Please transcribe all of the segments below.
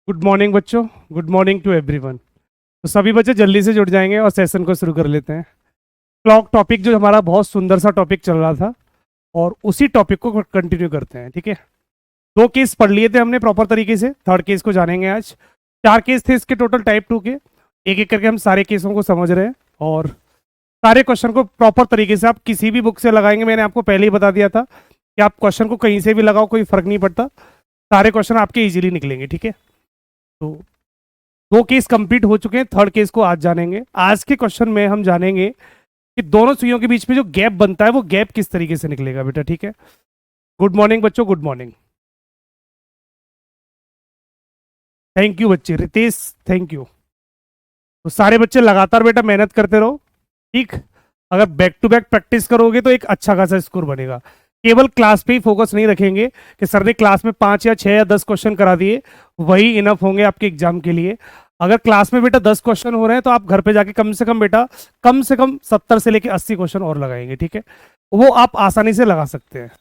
Good morning बच्चों। Good morning to everyone. तो सभी बच्चे जल्दी से जुड़ जाएंगे और सेशन को शुरू कर लेते हैं। क्लॉक टॉपिक जो हमारा बहुत सुंदर सा टॉपिक चल रहा था, और उसी टॉपिक को कंटिन्यू करते हैं। ठीक है, दो केस पढ़ लिए थे हमने प्रॉपर तरीके से, थर्ड केस को जानेंगे आज। चार केस थे इसके टोटल टाइप 2 के। एक एक करके हम सारे केसों को समझ रहे हैं और सारे क्वेश्चन को प्रॉपर तरीके से आप किसी भी बुक से लगाएंगे। मैंने आपको पहले ही बता दिया था कि आप क्वेश्चन को कहीं से भी लगाओ, कोई फर्क नहीं पड़ता, सारे क्वेश्चन आपके इजीली निकलेंगे। ठीक है, तो दो केस कंप्लीट हो चुके हैं, थर्ड केस को आज जानेंगे। आज के क्वेश्चन में हम जानेंगे कि दोनों सुइयों के बीच में जो गैप बनता है वो गैप किस तरीके से निकलेगा बेटा। ठीक है, गुड मॉर्निंग बच्चों, गुड मॉर्निंग। थैंक यू बच्चे, रितेश थैंक यू। तो सारे बच्चे लगातार बेटा मेहनत करते रहो। ठीक, अगर बैक टू बैक प्रैक्टिस करोगे तो एक अच्छा खासा स्कोर बनेगा। केवल क्लास पे ही फोकस नहीं रखेंगे कि सर ने क्लास में 5 या 6 या 10 क्वेश्चन करा दिए, वही इनफ होंगे आपके एग्जाम के लिए। अगर क्लास में बेटा 10 क्वेश्चन हो रहे हैं तो आप घर पे जाके कम से कम बेटा, कम से कम 70 से लेके 80 क्वेश्चन और लगाएंगे। ठीक है, वो आप आसानी से लगा सकते हैं।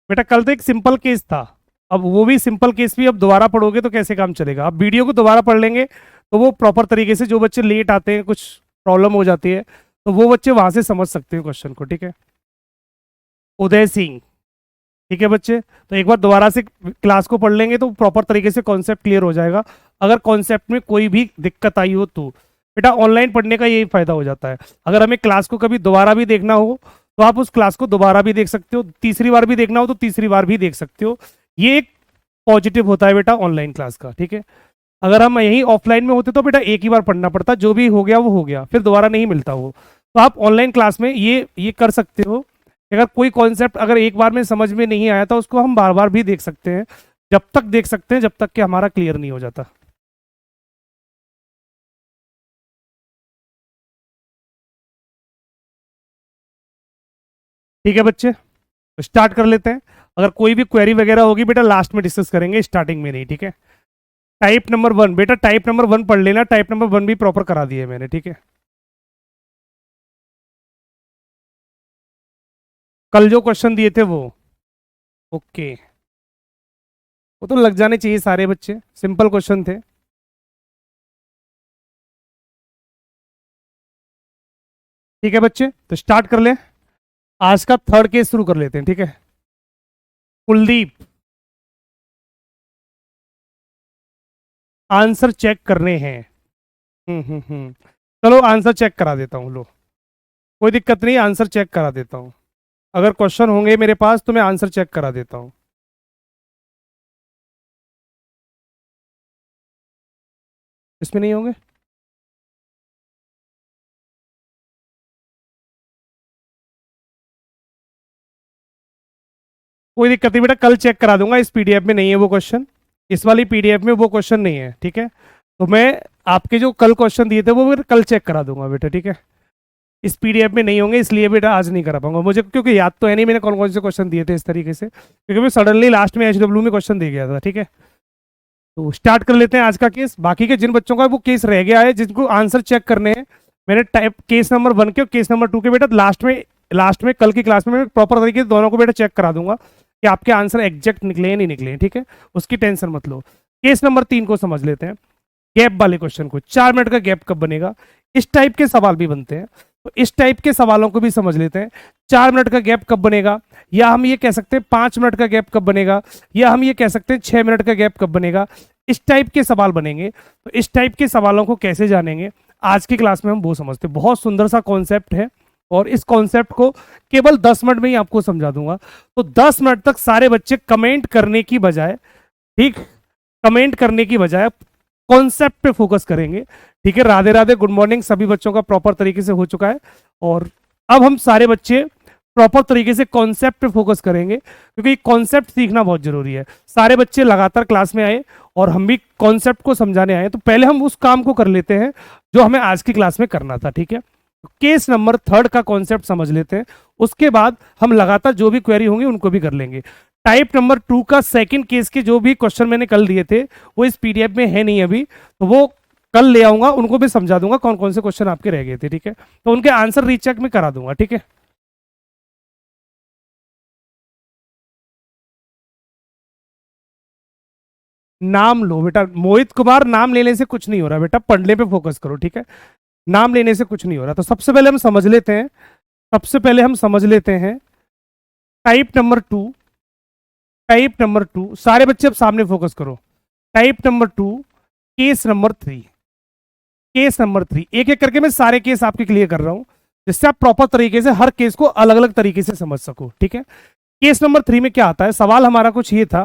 बेटा कल तो एक सिंपल केस था, अब वो भी सिंपल केस भी अब दोबारा पढ़ोगे तो कैसे काम चलेगा। अब वीडियो को दोबारा पढ़ लेंगे तो वो प्रॉपर तरीके से, जो बच्चे लेट आते हैं, कुछ प्रॉब्लम हो जाती है, तो वो बच्चे वहां से समझ सकते हैं क्वेश्चन को। ठीक है, उदय सिंह। ठीक है बच्चे, तो एक बार दोबारा से क्लास को पढ़ लेंगे तो प्रॉपर तरीके से कॉन्सेप्ट क्लियर हो जाएगा। अगर कॉन्सेप्ट में कोई भी दिक्कत आई हो तो बेटा ऑनलाइन पढ़ने का यही फायदा हो जाता है। अगर हमें क्लास को कभी दोबारा भी देखना हो तो आप उस क्लास को दोबारा भी देख सकते हो, तीसरी बार भी देखना हो तो तीसरी बार भी देख सकते हो। ये एक पॉजिटिव होता है बेटा ऑनलाइन क्लास का। ठीक है, अगर हम यहीं ऑफलाइन में होते तो बेटा एक ही बार पढ़ना पड़ता, जो भी हो गया वो हो गया, फिर दोबारा नहीं मिलता वो। तो आप ऑनलाइन क्लास में ये कर सकते हो। अगर कोई कॉन्सेप्ट अगर एक बार में समझ में नहीं आया तो उसको हम बार बार भी देख सकते हैं, जब तक देख सकते हैं जब तक कि हमारा क्लियर नहीं हो जाता। ठीक है बच्चे, तो स्टार्ट कर लेते हैं। अगर कोई भी क्वेरी वगैरह होगी बेटा लास्ट में डिस्कस करेंगे, स्टार्टिंग में नहीं। ठीक है, टाइप नंबर 1 बेटा, टाइप नंबर 1 पढ़ लेना, टाइप नंबर 1 भी प्रॉपर करा दिए मैंने। ठीक है, कल जो क्वेश्चन दिए थे वो ओके, वो तो लग जाने चाहिए सारे बच्चे, सिंपल क्वेश्चन थे। ठीक है बच्चे, तो स्टार्ट कर ले। आज का थर्ड केस शुरू कर लेते हैं। ठीक है, कुलदीप, आंसर चेक करने हैं। चलो आंसर चेक करा देता हूँ, लो कोई दिक्कत नहीं, आंसर चेक करा देता हूँ। अगर क्वेश्चन होंगे मेरे पास तो मैं आंसर चेक करा देता हूँ। इसमें नहीं होंगे, कोई दिक्कत नहीं बेटा, कल चेक करा दूंगा। इस पीडीएफ में नहीं है वो क्वेश्चन, इस वाली पीडीएफ में वो क्वेश्चन नहीं है। ठीक है, तो मैं आपके जो कल क्वेश्चन दिए थे वो फिर कल चेक करा दूंगा बेटा। ठीक है, इस पीडीएफ में नहीं होंगे इसलिए बेटा आज नहीं करा पाऊंगा मुझे, क्योंकि याद तो है नहीं मैंने कौन कौन से क्वेश्चन दिए थे इस तरीके से, क्योंकि मैं सडनली लास्ट में एचडब्ल्यू में क्वेश्चन दे गया था। ठीक है, तो स्टार्ट कर लेते हैं आज का केस। बाकी के जिन बच्चों का वो केस रह गया है जिनको आंसर चेक करने हैं, मैंने टाइप केस नंबर 1 के और केस नंबर 2 के बेटा लास्ट में कल की क्लास में मैं प्रॉपर तरीके से दोनों को बेटा चेक करा दूंगा कि आपके आंसर एग्जैक्ट निकले या नहीं निकले। ठीक है, उसकी टेंशन मत लो। केस नंबर 3 को समझ लेते हैं, गैप वाले क्वेश्चन को। 4 मिनट का गैप कब बनेगा, इस टाइप के सवाल भी बनते हैं, तो इस टाइप के सवालों को भी समझ लेते हैं। 4 मिनट का गैप कब बनेगा, या हम ये कह सकते हैं 5 मिनट का गैप कब बनेगा, या हम ये कह सकते हैं 6 मिनट का गैप कब बनेगा। इस टाइप के सवाल बनेंगे, तो इस टाइप के सवालों को कैसे जानेंगे आज की क्लास में हम वो समझते हैं। बहुत सुंदर सा कॉन्सेप्ट है और इस कॉन्सेप्ट को केवल 10 मिनट में ही आपको समझा दूंगा। तो 10 मिनट तक सारे बच्चे कमेंट करने की बजाय, ठीक, कमेंट करने की बजाय कॉन्सेप्ट पे फोकस करेंगे। ठीक है, राधे राधे, गुड मॉर्निंग। सभी बच्चों का प्रॉपर तरीके से हो चुका है और अब हम सारे बच्चे प्रॉपर तरीके से कॉन्सेप्ट पे फोकस करेंगे, क्योंकि कॉन्सेप्ट सीखना बहुत जरूरी है। सारे बच्चे लगातार क्लास में आए और हम भी कॉन्सेप्ट को समझाने आए, तो पहले हम उस काम को कर लेते हैं जो हमें आज की क्लास में करना था। ठीक है, केस नंबर 3 का कॉन्सेप्ट समझ लेते हैं, उसके बाद हम लगातार जो भी क्वेरी होंगी उनको भी कर लेंगे। टाइप नंबर 2 का सेकंड केस के जो भी क्वेश्चन मैंने कल दिए थे वो इस पीडीएफ में है नहीं अभी, तो वो कल ले आऊंगा, उनको भी समझा दूंगा कौन कौन से क्वेश्चन आपके रह गए थे। ठीक है, तो उनके आंसर रीचेक में करा दूंगा। ठीक है, नाम लो बेटा, मोहित कुमार नाम लेने से कुछ नहीं हो रहा बेटा, पढ़ने पे फोकस करो, ठीक है। नाम लेने से कुछ नहीं हो रहा। तो सबसे पहले हम समझ लेते हैं, सबसे पहले हम समझ लेते हैं टाइप नंबर 2। टाइप नंबर 2, सारे बच्चे अब सामने फोकस करो। Type number 2, case number 3। Case number 3, एक एक करके मैं सारे केस आपके क्लियर कर रहा हूं, जिससे आप प्रॉपर तरीके से हर केस को अलग अलग तरीके से समझ सको, ठीक है। केस नंबर 3 में क्या आता है, सवाल हमारा कुछ ये था,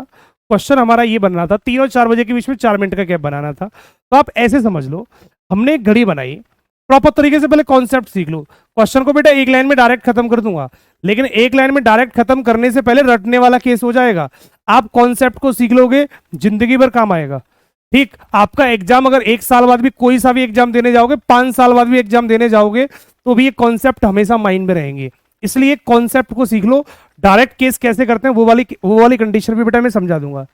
क्वेश्चन हमारा ये बनना था, 3 और 4 बजे के बीच में 4 मिनट का गैप बनाना था। तो आप ऐसे समझ लो, हमने एक घड़ी बनाई प्रॉपर तरीके से, पहले कॉन्सेप्ट सीख लो। क्वेश्चन को बेटा एक लाइन में डायरेक्ट खत्म कर दूंगा, लेकिन एक लाइन में डायरेक्ट खत्म करने से पहले रटने वाला केस हो जाएगा। आप कॉन्सेप्ट को सीख लोगे, जिंदगी भर काम आएगा, ठीक। आपका एग्जाम अगर 1 साल बाद भी कोई सा भी एग्जाम देने जाओगे, 5 साल बाद भी एग्जाम देने जाओगे, तो भी ये कॉन्सेप्ट हमेशा माइंड में रहेंगे। इसलिए कॉन्सेप्ट को सीख लो। डायरेक्ट केस कैसे करते हैं वो वाली कंडीशन भी बेटा मैं समझा दूंगा।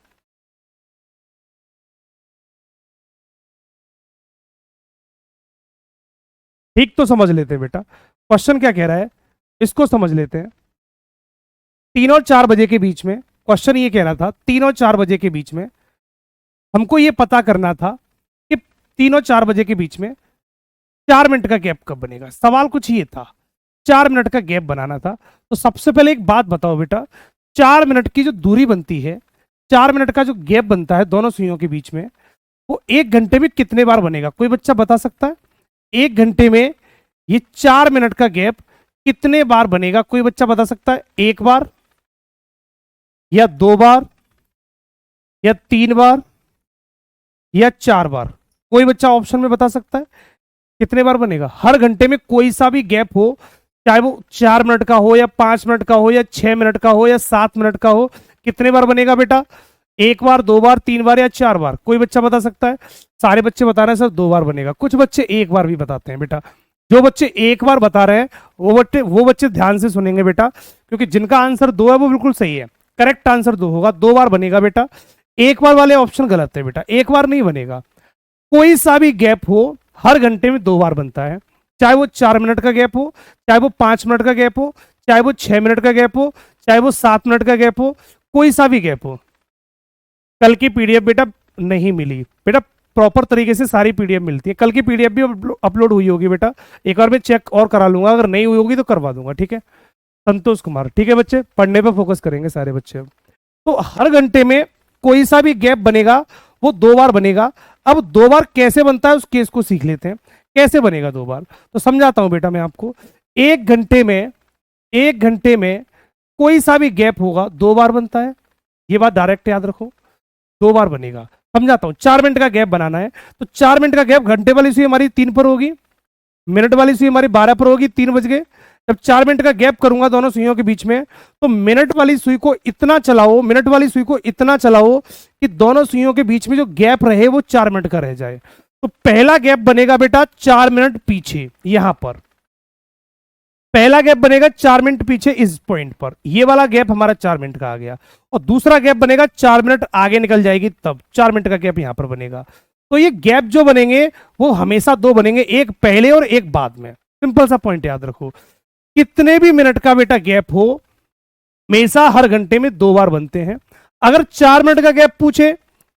ठीक, तो समझ लेते हैं बेटा क्वेश्चन क्या कह रहा है, इसको समझ लेते हैं। 3 और 4 बजे के बीच में क्वेश्चन ये कह रहा था, 3 और 4 बजे के बीच में हमको ये पता करना था कि 3 और 4 बजे के बीच में 4 मिनट का गैप कब बनेगा। सवाल कुछ ये था, 4 मिनट का गैप बनाना था। तो सबसे पहले एक बात बताओ बेटा, 4 मिनट की जो दूरी बनती है, 4 मिनट का जो गैप बनता है दोनों सुइयों के बीच में, वो 1 घंटे में कितने बार बनेगा, कोई बच्चा बता सकता है? 1 घंटे में ये 4 मिनट का गैप कितने बार बनेगा, कोई बच्चा बता सकता है? 1 बार या 2 बार या 3 बार या 4 बार? कोई बच्चा ऑप्शन में बता सकता है कितने बार बनेगा? हर घंटे में कोई सा भी गैप हो, चाहे वो 4 मिनट का हो या 5 मिनट का हो या 6 मिनट का हो या 7 मिनट का हो, कितने बार बनेगा बेटा? 1 बार, 2 बार, 3 बार या 4 बार? कोई बच्चा बता सकता है? सारे बच्चे बता रहे हैं सर 2 बार बनेगा, कुछ बच्चे 1 बार भी बताते हैं बेटा। जो बच्चे 1 बार बता रहे हैं वो बच्चे ध्यान से सुनेंगे बेटा, क्योंकि जिनका आंसर 2 है वो बिल्कुल सही है, करेक्ट आंसर 2 होगा, 2 बार बनेगा बेटा। 1 बार वाले ऑप्शन गलत है बेटा, 1 बार नहीं बनेगा। कोई सा भी गैप हो, हर घंटे में 2 बार बनता है, चाहे वो 4 मिनट का गैप हो, चाहे वो 5 मिनट का गैप हो, चाहे वो 6 मिनट का गैप हो, चाहे वो 7 मिनट का गैप हो, कोई सा भी गैप हो। कल की पीडीएफ बेटा नहीं मिली बेटा, प्रॉपर तरीके से सारी पीडीएफ मिलती है, कल की पीडीएफ भी अपलोड हुई होगी बेटा, एक बार मैं चेक और करा लूंगा, अगर नहीं हुई होगी तो करवा दूंगा, ठीक है। संतोष कुमार, ठीक है बच्चे, पढ़ने पे फोकस करेंगे सारे बच्चे। तो हर घंटे में कोई सा भी गैप बनेगा वो 2 बार बनेगा। अब 2 बार कैसे बनता है उस केस को सीख लेते हैं, कैसे बनेगा 2 बार, तो समझाता हूं बेटा मैं आपको। 1 घंटे में कोई सा भी गैप होगा 2 बार बनता है, ये बात डायरेक्ट याद रखो, 2 बार बनेगा। समझाता हूं, 4 मिनट का गैप बनाना है, तो 4 मिनट का गैप, घंटे वाली सुई हमारी 3 पर होगी, मिनट वाली सुई हमारी 12 पर होगी, 3 बज गए। जब 4 मिनट का गैप करूंगा दोनों सुइयों के बीच में, तो मिनट वाली सुई को इतना चलाओ, मिनट वाली सुई को इतना चलाओ कि दोनों सुइयों के बीच में जो गैप रहे वो 4 मिनट का रह जाए। तो पहला गैप बनेगा बेटा 4 मिनट पीछे, यहां पर पहला गैप बनेगा 4 मिनट पीछे इस पॉइंट पर, ये वाला गैप हमारा 4 मिनट का आ गया। और दूसरा गैप बनेगा 4 मिनट आगे निकल जाएगी, तब 4 मिनट का गैप यहां पर बनेगा। तो ये गैप जो बनेंगे वो हमेशा 2 बनेंगे, एक पहले और एक बाद में। सिंपल सा पॉइंट याद रखो, कितने भी मिनट का बेटा गैप हो, हमेशा हर घंटे में 2 बार बनते हैं। अगर 4 मिनट का गैप पूछे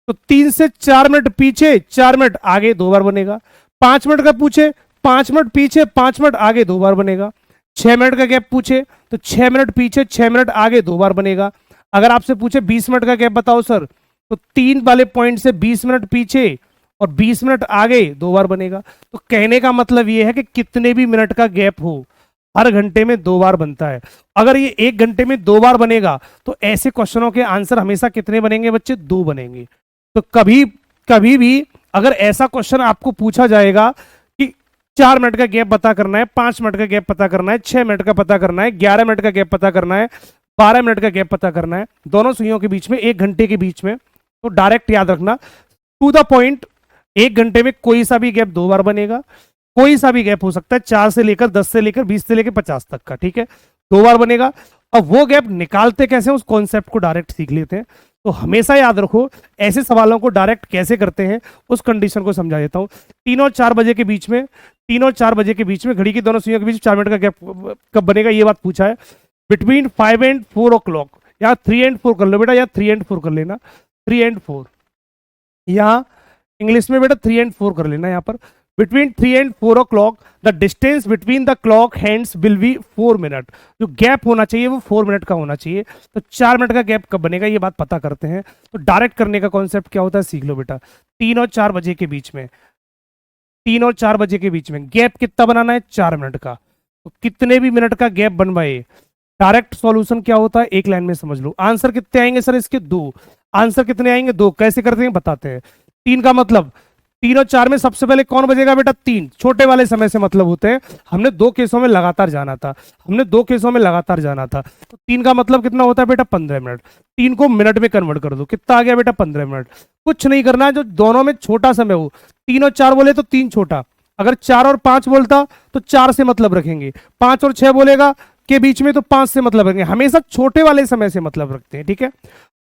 तो 3 से 4 मिनट पीछे 4 मिनट आगे 2 बार बनेगा। 5 मिनट का पूछे 5 मिनट पीछे 5 मिनट आगे 2 बार बनेगा। 6 मिनट का गैप पूछे तो 6 मिनट पीछे 6 मिनट आगे 2 बार बनेगा। अगर आपसे पूछे 20 मिनट का गैप बताओ सर, तो 3 वाले पॉइंट से 20 मिनट पीछे और 20 मिनट आगे 2 बार बनेगा। तो कहने का मतलब यह है कि कितने भी मिनट का गैप हो हर घंटे में 2 बार बनता है। अगर ये 1 घंटे में 2 बार बनेगा तो ऐसे क्वेश्चनों के आंसर हमेशा कितने बनेंगे बच्चे? 2 बनेंगे। तो कभी कभी भी अगर ऐसा क्वेश्चन आपको पूछा जाएगा कि 4 मिनट का गैप पता करना है, 5 मिनट का गैप पता करना है, 6 मिनट का पता करना है, 11 मिनट का गैप पता करना है, 12 मिनट का गैप पता करना है, दोनों सुइयों के बीच में 1 घंटे के बीच में, तो डायरेक्ट याद रखना, टू द पॉइंट, 1 घंटे में कोई सा भी गैप 2 बार बनेगा। कोई सा भी गैप हो सकता है, 4 से लेकर 10 से लेकर 20 से लेकर 50 तक का, ठीक है, 2 बार बनेगा। अब वो गैप निकालते कैसे, उस कॉन्सेप्ट को डायरेक्ट सीख लेते हैं। तो हमेशा याद रखो, ऐसे सवालों को डायरेक्ट कैसे करते हैं उस कंडीशन को समझा देता हूं। 3 और 4 बजे के बीच में, 3 और 4 बजे के बीच में घड़ी की दोनों सुइयों के बीच 4 मिनट का गैप कब बनेगा, ये बात पूछा है। बिटवीन 5 एंड 4 o'clock, या 3 and 4 कर लो बेटा, या 3 and 4 कर लेना, 3 and 4। यहाँ इंग्लिश में बेटा 3 and 4 कर लेना यहाँ पर। Between 3 and 4 o'clock the distance between the clock hands will be 4 minute. जो गैप होना चाहिए वो 4 मिनट का होना चाहिए। तो 4 मिनट का गैप कब बनेगा ये बात पता करते हैं। तो डायरेक्ट करने का कॉन्सेप्ट क्या होता है सीख लो बेटा। 3 और 4 बजे के बीच में, 3 और 4 बजे के बीच में गैप कितना बनाना है, 4 मिनट का। तो कितने भी मिनट का गैप बनवाए, डायरेक्ट सॉल्यूशन क्या होता है एक लाइन में समझ लो। आंसर कितने आएंगे सर इसके, 2। आंसर कितने आएंगे, 2। कैसे करते हैं बताते हैं। 3 का मतलब 3 और 4 में सबसे पहले कौन बजेगा बेटा, 3। छोटे वाले समय से मतलब होते हैं, हमने 2 केसों में लगातार जाना था, हमने 2 केसों में लगातार जाना था। तो 3 का मतलब कितना होता है बेटा, 15 मिनट। 3 को मिनट में कन्वर्ट कर दो, कितना आ गया बेटा, 15 मिनट। कुछ नहीं करना है, जो दोनों में छोटा समय हो। 3 और 4 बोले तो 3 छोटा, अगर 4 और 5 बोलता तो 4 से मतलब रखेंगे, 5 और 6 बोलेगा के बीच में तो 5 से मतलब रखेंगे, हमेशा छोटे वाले समय से मतलब रखते हैं, ठीक है।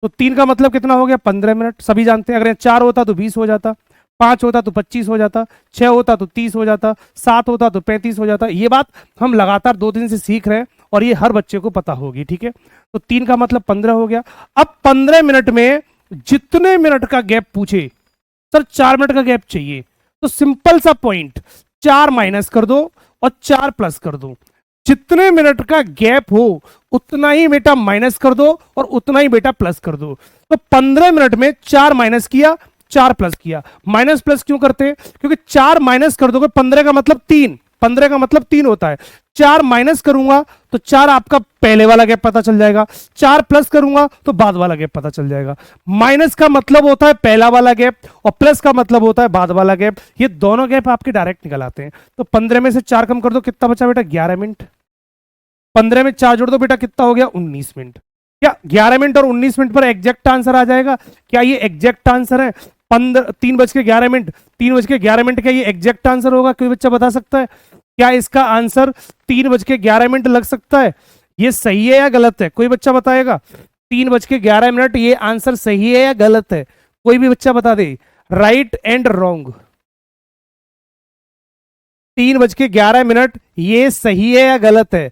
तो 3 का मतलब कितना हो गया, 15 मिनट, सभी जानते हैं। अगर 4 होता तो 20 हो जाता, 5 होता तो 25 हो जाता, 6 होता तो 30 हो जाता, 7 होता तो 35 हो जाता। ये बात हम लगातार 2 दिन से सीख रहे हैं और ये हर बच्चे को पता होगी, ठीक है। तो 3 का मतलब 15 हो गया। अब 15 मिनट में जितने मिनट का गैप पूछे, सर 4 मिनट का गैप चाहिए, तो सिंपल सा पॉइंट, 4 माइनस कर दो और 4 प्लस कर दो। जितने मिनट का गैप हो उतना ही बेटा माइनस कर दो और उतना ही बेटा प्लस कर दो। तो 15 मिनट में 4 माइनस किया, 4 प्लस किया। माइनस प्लस क्यों करते हैं, क्योंकि 4 माइनस कर दोगे 15 का मतलब 3, 15 का मतलब 3 होता है। 4 माइनस करूंगा तो 4 आपका पहले वाला गैप पता चल जाएगा, 4 प्लस करूंगा तो बाद वाला गैप पता चल जाएगा। माइनस का मतलब होता है पहला वाला गैप और प्लस का मतलब होता है बाद वाला गैप। ये दोनों गैप आपके डायरेक्ट निकल आते हैं। तो 15 में से 4 कम कर दो, कितना बचा बेटा, 11 मिनट। 15 में 4 जोड़ दो बेटा, कितना हो गया, 19 मिनट। क्या 11 मिनट और 19 मिनट पर एग्जैक्ट आंसर आ जाएगा, क्या ये एग्जैक्ट आंसर है। 3 बज के 11 मिनट, 3 बज के 11 मिनट, क्या ये एग्जैक्ट आंसर होगा, कोई बच्चा बता सकता है। क्या इसका आंसर 3 बज के 11 मिनट लग सकता है, ये सही है या गलत है, कोई बच्चा बताएगा। 3 बज के 11 मिनट ये आंसर सही है या गलत है, कोई भी बच्चा बता दे। Right and wrong. 3 बज के 11 मिनट ये सही है या गलत है,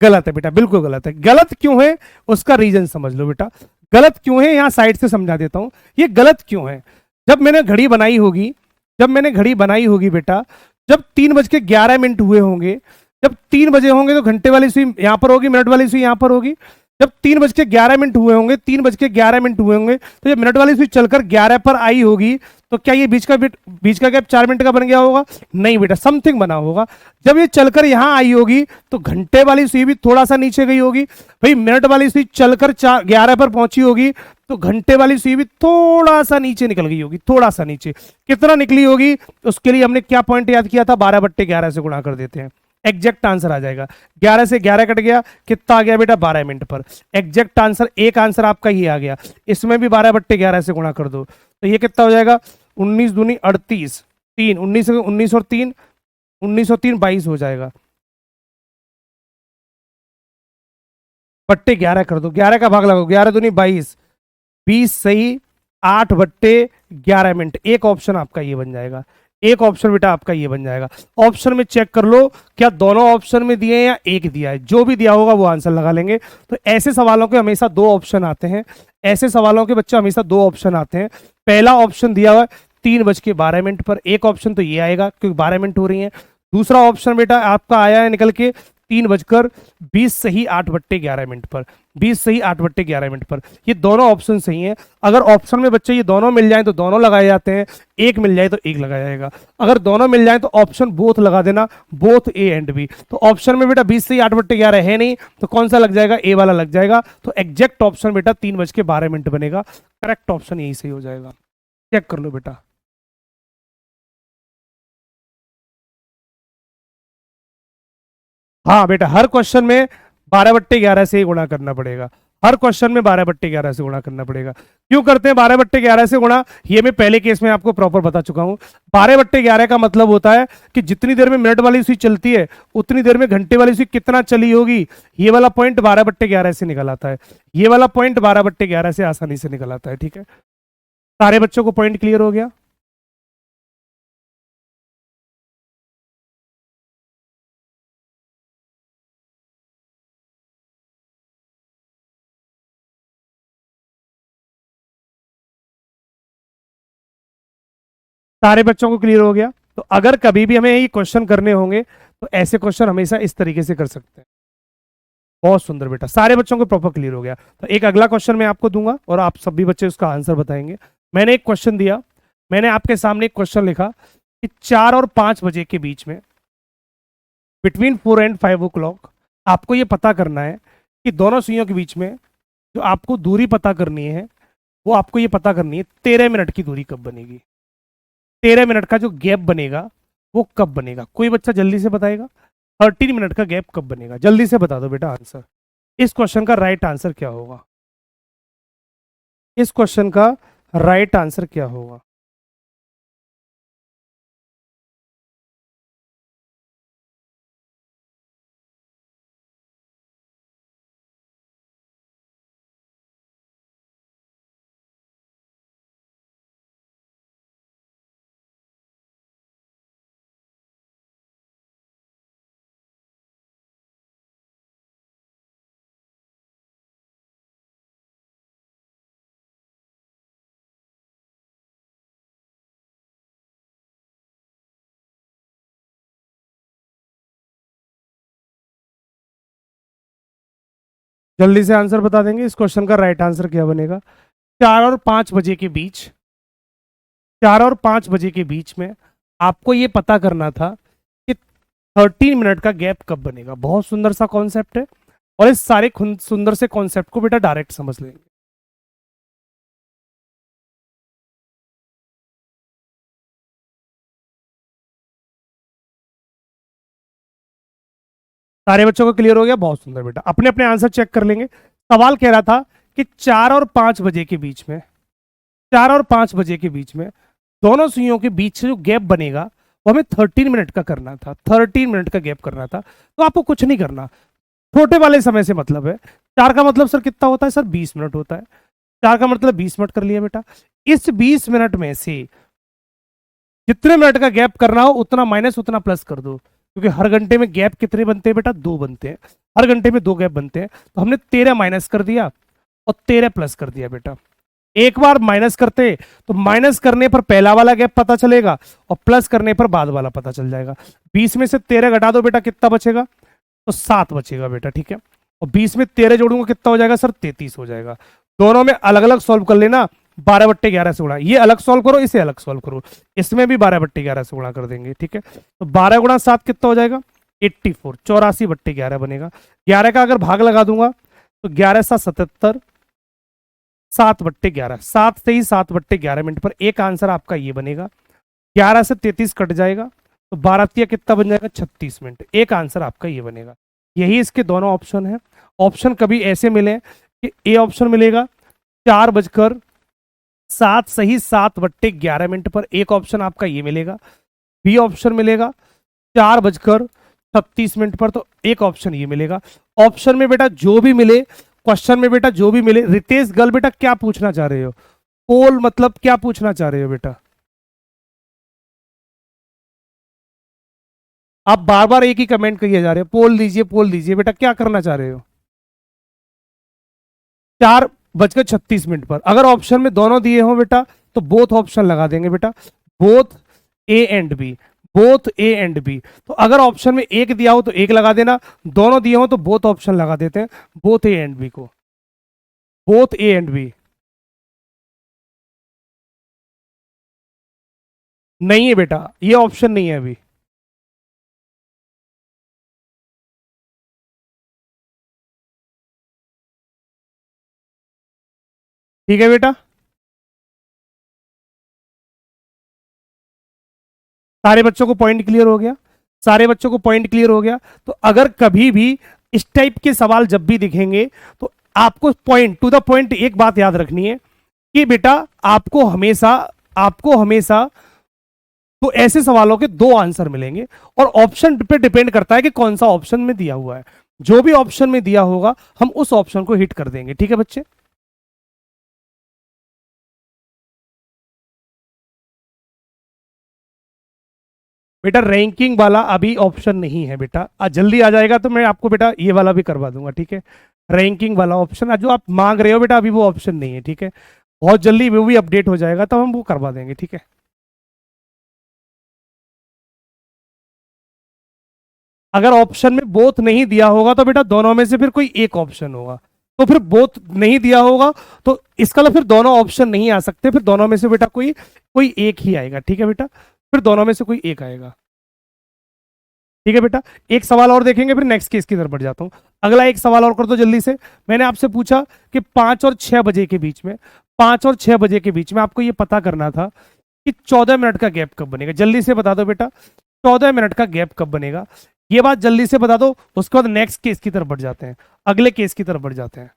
गलत है बेटा, बिल्कुल गलत है। गलत क्यों है उसका रीजन समझ लो बेटा। गलत क्यों है यहां साइड से समझा देता हूं, ये गलत क्यों है। जब मैंने घड़ी बनाई होगी, जब मैंने घड़ी बनाई होगी बेटा, जब 3 बज के 11 मिनट हुए होंगे, जब 3 बजे होंगे तो घंटे वाली सुई यहां पर होगी, मिनट वाली सुई यहां पर होगी। जब 3 बज के 11 मिनट हुए होंगे, 3 बज के 11 मिनट हुए होंगे, तो जब मिनट वाली सुई चलकर 11 पर आई होगी, तो क्या ये बीच का गैप 4 मिनट का बन गया होगा, नहीं बेटा, समथिंग बना होगा। जब ये चलकर यहां आई होगी तो घंटे वाली सुई भी थोड़ा सा नीचे गई होगी, भाई मिनट वाली सुई चलकर 11 पर पहुंची होगी, तो घंटे वाली सुई भी थोड़ा सा नीचे निकल गई होगी, थोड़ा सा नीचे। कितना निकली होगी, उसके लिए हमने क्या पॉइंट याद किया था, 12/11 से गुणा कर देते हैं, एग्जैक्ट आंसर आ जाएगा। 11 से 11 कट गया, कितना आ गया बेटा, 12 मिनट पर। एग्जैक्ट आंसर, एक आंसर आपका ये आ गया। इसमें भी 12/11 से गुणा कर दो, तो ये कितना हो जाएगा, 19 दूनी 38, 3 19 19 और 3 19 और 3 22 हो जाएगा। बट्टे 11 कर दो, 11 का भाग लगाओ, 11 दूनी 22, 20 सही, 8/11 मिनट। एक ऑप्शन आपका ये बन जाएगा, एक ऑप्शन बेटा आपका ये बन जाएगा। ऑप्शन में चेक कर लो क्या दोनों ऑप्शन में दिए हैं या एक दिया है, जो भी दिया होगा वो आंसर लगा लेंगे। तो ऐसे सवालों के हमेशा 2 ऑप्शन आते हैं, ऐसे सवालों के बच्चे हमेशा 2 ऑप्शन आते हैं। पहला ऑप्शन दिया हुआ है 3 बज के 12 मिनट पर, एक ऑप्शन तो ये आएगा क्योंकि 12 मिनट हो रही है। दूसरा ऑप्शन बेटा आपका आया है निकल के 3 बजकर 20 सही 8/11 मिनट पर, 20 सही 8/11 मिनट पर। ये दोनों ऑप्शन सही हैं। अगर ऑप्शन में बच्चे ये दोनों मिल जाएं तो दोनों लगाए जाते हैं, एक मिल जाए तो एक लगाया जाएगा। अगर दोनों मिल जाए तो ऑप्शन बोथ लगा देना, बोथ ए एंड बी। तो ऑप्शन में बेटा 20 सही 8/11 है नहीं, तो कौन सा लग जाएगा, ए वाला लग जाएगा। तो एग्जैक्ट ऑप्शन बेटा 3 बज के 12 मिनट बनेगा, करेक्ट ऑप्शन यही सही हो जाएगा। चेक कर लो बेटा। हाँ बेटा, हर क्वेश्चन में 12/11 से ही गुणा करना पड़ेगा, हर क्वेश्चन में 12/11 से गुणा करना पड़ेगा। क्यों करते हैं 12/11 से गुणा, ये मैं पहले केस में आपको प्रॉपर बता चुका हूं। 12/11 का मतलब होता है कि जितनी देर में मिनट वाली सुई चलती है उतनी देर में घंटे वाली सुई कितना चली होगी, ये वाला पॉइंट 12/11 से निकल आता है, ये वाला पॉइंट 12/11 से आसानी से निकल आता है, ठीक है। सारे बच्चों को पॉइंट क्लियर हो गया। सारे बच्चों को क्लियर हो गया? तो अगर कभी भी हमें ये क्वेश्चन करने होंगे तो ऐसे क्वेश्चन हमेशा इस तरीके से कर सकते हैं। बहुत सुंदर बेटा, सारे बच्चों को प्रॉपर क्लियर हो गया। तो एक अगला क्वेश्चन मैं आपको दूंगा और आप सभी बच्चे उसका आंसर बताएंगे। मैंने एक क्वेश्चन दिया, मैंने आपके सामने एक क्वेश्चन लिखा कि 4 और 5 बजे के बीच में, बिटवीन 4 एंड 5 ओ क्लॉक, आपको ये पता करना है कि दोनों सुइयों के बीच में जो आपको दूरी पता करनी है, वो आपको ये पता करनी है 13 मिनट की दूरी कब बनेगी। 13 मिनट का जो गैप बनेगा वो कब बनेगा? कोई बच्चा जल्दी से बताएगा? 13 मिनट का गैप कब बनेगा? जल्दी से बता दो बेटा आंसर। इस क्वेश्चन का राइट आंसर क्या होगा? इस क्वेश्चन का राइट आंसर क्या होगा? जल्दी से आंसर बता देंगे इस क्वेश्चन का राइट आंसर क्या बनेगा? 4 और 5 बजे के बीच, 4 और 5 बजे के बीच में आपको ये पता करना था कि 13 मिनट का गैप कब बनेगा। बहुत सुंदर सा कॉन्सेप्ट है और इस सारे सुंदर से कॉन्सेप्ट को बेटा डायरेक्ट समझ लेंगे। सारे बच्चों को क्लियर हो गया? बहुत सुंदर बेटा, अपने अपने आंसर चेक कर लेंगे। सवाल कह रहा था कि 4 और 5 बजे के बीच में, 4 और 5 बजे के बीच में दोनों सुइयों के बीच से जो गैप बनेगा वो हमें 13 मिनट का करना था। 13 मिनट का गैप करना था। तो आपको कुछ नहीं करना, छोटे वाले समय से मतलब है। 4 का मतलब सर कितना होता है? सर 20 मिनट होता है। 4 का मतलब 20 मिनट कर लिया बेटा। इस 20 मिनट में से जितने मिनट का गैप करना हो उतना माइनस उतना प्लस कर दो, क्योंकि हर घंटे में गैप कितने बनते हैं बेटा? 2 बनते हैं। हर घंटे में 2 गैप बनते हैं। तो हमने 13 माइनस कर दिया और 13 प्लस कर दिया बेटा। एक बार माइनस करते तो माइनस करने पर पहला वाला गैप पता चलेगा और प्लस करने पर बाद वाला पता चल जाएगा। 20 में से 13 घटा दो बेटा, कितना बचेगा? तो 7 बचेगा बेटा, ठीक है। और 20 में 13 जोड़ूंगा कितना हो जाएगा? सर 33 हो जाएगा। दोनों में अलग अलग सॉल्व कर लेना। 12/11 से गुणा, ये अलग सॉल्व करो, इसे अलग सॉल्व करो। इसमें भी 12/11 से गुणा कर देंगे, ठीक है। तो 12 गुणा 7 कितना हो जाएगा? 84, 84/11 बनेगा। 11 का अगर भाग लगा दूंगा तो 11 × 77, 7/11, 7 से ही 7/11 मिनट पर एक आंसर आपका ये बनेगा। 11 से 33 कट जाएगा तो 12 कितना बन जाएगा? 36 मिनट। एक आंसर आपका ये बनेगा। यही इसके दोनों ऑप्शन है। ऑप्शन कभी ऐसे मिले कि ए ऑप्शन मिलेगा 4:07 सही 7/11 मिनट पर, एक ऑप्शन आपका ये मिलेगा। बी ऑप्शन मिलेगा 4:36 मिनट पर, तो एक ऑप्शन ये मिलेगा। ऑप्शन में बेटा जो भी मिले, क्वेश्चन में बेटा जो भी मिले। रितेश गल बेटा क्या पूछना चाह रहे हो? पोल मतलब क्या पूछना चाह रहे हो बेटा? आप बार बार एक ही कमेंट करिए जा रहे हो, पोल दीजिए पोल दीजिए। बेटा क्या करना चाह रहे हो? 4:36 मिनट पर अगर ऑप्शन में दोनों दिए हो बेटा तो बोथ ऑप्शन लगा देंगे बेटा। Both A and B, both A and B. तो अगर ऑप्शन में एक दिया हो तो एक लगा देना, दोनों दिए हो तो बोथ ऑप्शन लगा देते हैं, बोथ ए एंड बी को, बोथ ए एंड बी। नहीं है बेटा, ये ऑप्शन नहीं है अभी। ठीक है बेटा, सारे बच्चों को पॉइंट क्लियर हो गया? सारे बच्चों को पॉइंट क्लियर हो गया? तो अगर कभी भी इस टाइप के सवाल जब भी दिखेंगे तो आपको पॉइंट टू द पॉइंट एक बात याद रखनी है कि बेटा आपको हमेशा तो ऐसे सवालों के दो आंसर मिलेंगे और ऑप्शन पे डिपेंड करता है कि कौन सा ऑप्शन में दिया हुआ है। जो भी ऑप्शन में दिया होगा हम उस ऑप्शन को हिट कर देंगे, ठीक है बच्चे। बेटा रैंकिंग वाला अभी ऑप्शन नहीं है बेटा, जल्दी आ जाएगा तो मैं आपको बेटा ये वाला भी करवा दूंगा, ठीक है। रैंकिंग वाला ऑप्शन जो आप मांग रहे हो बेटा अभी वो ऑप्शन नहीं है, ठीक है। बहुत जल्दी वो भी अपडेट हो जाएगा तब हम वो करवा देंगे, ठीक है। अगर ऑप्शन में बोथ नहीं दिया होगा तो बेटा दोनों में से फिर कोई एक ऑप्शन होगा, तो फिर बोथ नहीं दिया होगा तो इसका मतलब फिर दोनों ऑप्शन नहीं आ सकते, फिर दोनों में से बेटा कोई कोई एक ही आएगा। ठीक है बेटा, फिर दोनों में से कोई एक आएगा। ठीक है बेटा, एक सवाल और देखेंगे फिर नेक्स्ट केस की तरफ बढ़ जाता हूं। अगला एक सवाल और कर दो जल्दी से। मैंने आपसे पूछा कि 5 और 6 बजे के बीच में, 5 और 6 बजे के बीच में आपको ये पता करना था कि 14 मिनट का गैप कब बनेगा। जल्दी से बता दो बेटा, 14 मिनट का गैप कब बनेगा, ये बात जल्दी से बता दो। उसके बाद नेक्स्ट केस की तरफ बढ़ जाते हैं, अगले केस की तरफ बढ़ जाते हैं।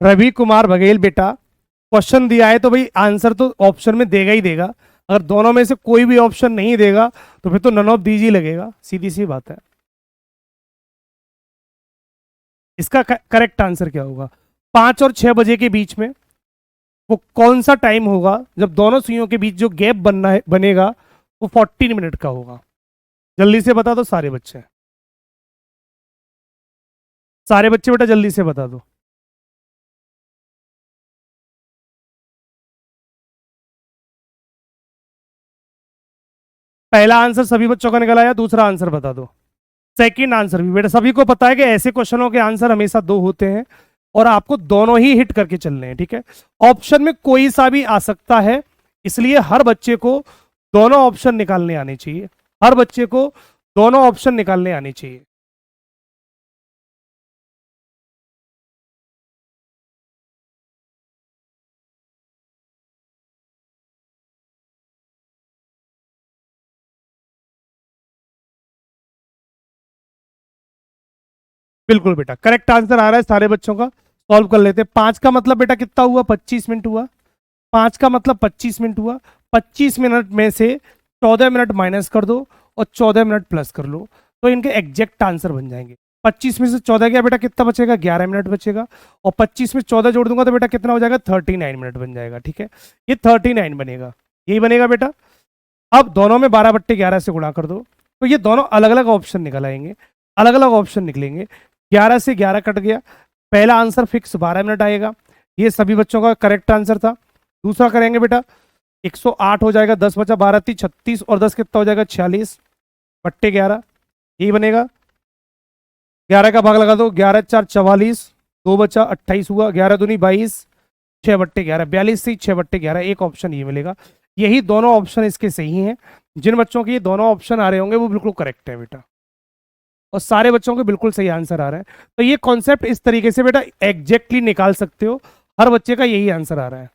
रवि कुमार बघेल बेटा, क्वेश्चन दिया है तो भाई आंसर तो ऑप्शन में देगा ही देगा। अगर दोनों में से कोई भी ऑप्शन नहीं देगा तो फिर तो नन ऑफ दीज ही लगेगा, सीधी सी बात है। इसका करेक्ट आंसर क्या होगा? 5 और 6 बजे के बीच में वो कौन सा टाइम होगा जब दोनों सुइयों के बीच जो गैप बनना है बनेगा वो 14 मिनट का होगा? जल्दी से बता दो सारे बच्चे, सारे बच्चे बेटा जल्दी से बता दो। पहला आंसर सभी बच्चों का निकल आया, दूसरा आंसर बता दो। सेकंड आंसर भी बेटा सभी को पता है कि ऐसे क्वेश्चनों के आंसर हमेशा दो होते हैं और आपको दोनों ही हिट करके चलने हैं। ठीक है, ऑप्शन में कोई सा भी आ सकता है, इसलिए हर बच्चे को दोनों ऑप्शन निकालने आने चाहिए, हर बच्चे को दोनों ऑप्शन निकालने आने चाहिए। बिल्कुल बेटा, करेक्ट आंसर आ रहा है सारे बच्चों का। सॉल्व कर लेते हैं। 5 का मतलब बेटा कितना हुआ? 25 मिनट हुआ। 5 का मतलब 25 मिनट हुआ। 25 मिनट में से 14 मिनट माइनस कर दो और 14 मिनट प्लस कर लो तो इनके एग्जैक्ट आंसर बन जाएंगे। 25 में से 14 गया बेटा, कितना बचेगा? 11 मिनट बचेगा। और 25 में 14 जोड़ दूंगा तो बेटा कितना हो जाएगा? 39 मिनट बन जाएगा। ठीक है, ये 39 बनेगा, यही बनेगा बेटा। अब दोनों में 12/11 से गुणा कर दो तो ये दोनों अलग अलग ऑप्शन निकल आएंगे, अलग अलग ऑप्शन निकलेंगे। 11 से 11 कट गया, पहला आंसर फिक्स 12 मिनट आएगा, ये सभी बच्चों का करेक्ट आंसर था। दूसरा करेंगे बेटा, 108 हो जाएगा, 10 बचा 12 3 36 और 10 कितना हो जाएगा? 46/11, यही बनेगा। 11 का भाग लगा दो, 11 4 44, 2 बचा 28 हुआ, 11 दूनी 22, 6/11 42 से 6/11, एक ऑप्शन ये मिलेगा। यही दोनों ऑप्शन इसके सही हैं। जिन बच्चों के ये दोनों ऑप्शन आ रहे होंगे वो बिल्कुल करेक्ट है बेटा, और सारे बच्चों के बिल्कुल सही आंसर आ रहा है। तो ये कॉन्सेप्ट इस तरीके से बेटा एग्जैक्टली निकाल सकते हो, हर बच्चे का यही आंसर आ रहा है।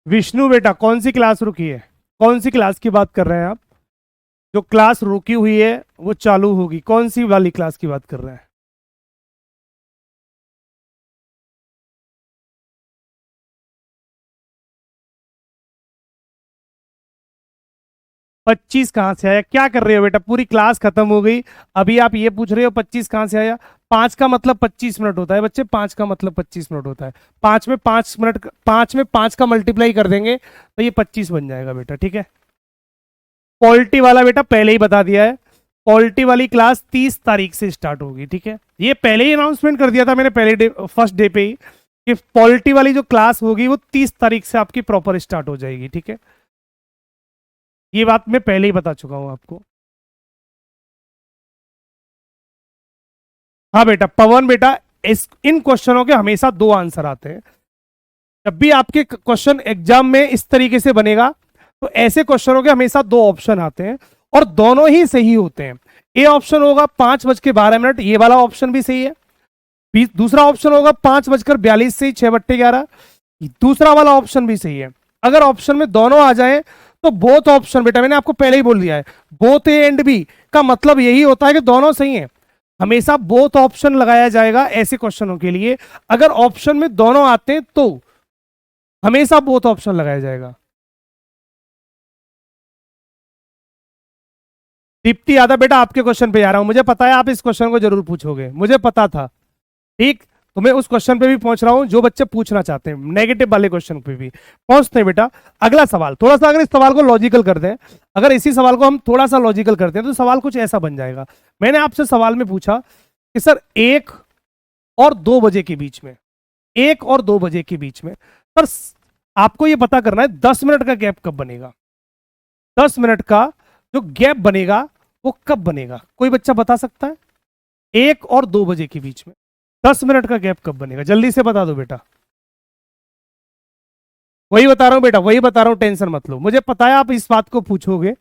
विष्णु बेटा कौन सी क्लास रुकी है? कौन सी क्लास की बात कर रहे हैं आप? जो क्लास रुकी हुई है वो चालू होगी, कौन सी वाली क्लास की बात कर रहे हैं? 25 कहां से आया? क्या कर रहे हो बेटा, पूरी क्लास खत्म हो गई, अभी आप ये पूछ रहे हो 25 कहां से आया? 5 का मतलब 25 मिनट होता है बच्चे, 5 का मतलब 25 मिनट होता है। 5 में 5 मिनट, 5 में 5 का मल्टीप्लाई कर देंगे तो ये 25 बन जाएगा बेटा। ठीक है, पॉलिटी वाला बेटा पहले ही बता दिया है, पॉलिटी वाली क्लास 30 तारीख से स्टार्ट होगी। ठीक है, ये पहले ही अनाउंसमेंट कर दिया था मैंने, पहले डे, फर्स्ट डे पे ही, कि पॉलिटी वाली जो क्लास होगी वो 30 तारीख से आपकी प्रॉपर स्टार्ट हो जाएगी। ठीक है, ये बात मैं पहले ही बता चुका हूं आपको। हाँ बेटा पवन बेटा, इस इन क्वेश्चनों के हमेशा दो आंसर आते हैं। जब भी आपके क्वेश्चन एग्जाम में इस तरीके से बनेगा तो ऐसे क्वेश्चनों के हमेशा दो ऑप्शन आते हैं और दोनों ही सही होते हैं। ए ऑप्शन होगा 5:12, ये वाला ऑप्शन भी सही है। दूसरा ऑप्शन होगा 5:42 से 6/11, दूसरा वाला ऑप्शन भी सही है। अगर ऑप्शन में दोनों आ जाए तो बोथ ऑप्शन, बेटा मैंने आपको पहले ही बोल दिया है, बोथ ए एंड बी का मतलब यही होता है कि दोनों सही है। हमेशा बोथ ऑप्शन लगाया जाएगा ऐसे क्वेश्चनों के लिए। अगर ऑप्शन में दोनों आते हैं तो हमेशा बोथ ऑप्शन लगाया जाएगा। दीप्ति यादव बेटा आपके क्वेश्चन पे जा रहा हूं, मुझे पता है आप इस क्वेश्चन को जरूर पूछोगे, मुझे पता था। ठीक, तो मैं उस क्वेश्चन पे भी पहुंच रहा हूं जो बच्चे पूछना चाहते हैं, नेगेटिव वाले क्वेश्चन पे भी पहुंचते हैं बेटा। अगला सवाल, थोड़ा सा अगर इस सवाल को लॉजिकल कर दें, अगर इसी सवाल को हम थोड़ा सा लॉजिकल करते हैं तो सवाल कुछ ऐसा बन जाएगा। मैंने आपसे सवाल में पूछा कि सर 1 और 2 बजे के बीच में, 1 और 2 बजे के बीच में सर आपको ये पता करना है 10 मिनट का गैप कब बनेगा। 10 मिनट का जो गैप बनेगा वो कब बनेगा, कोई बच्चा बता सकता है? 1 और 2 बजे के बीच में 10 मिनट का गैप कब बनेगा, जल्दी से बता दो बेटा। वही बता रहा हूं बेटा, वही बता रहा हूं, टेंशन मत लो, मुझे पता है आप इस बात को पूछोगे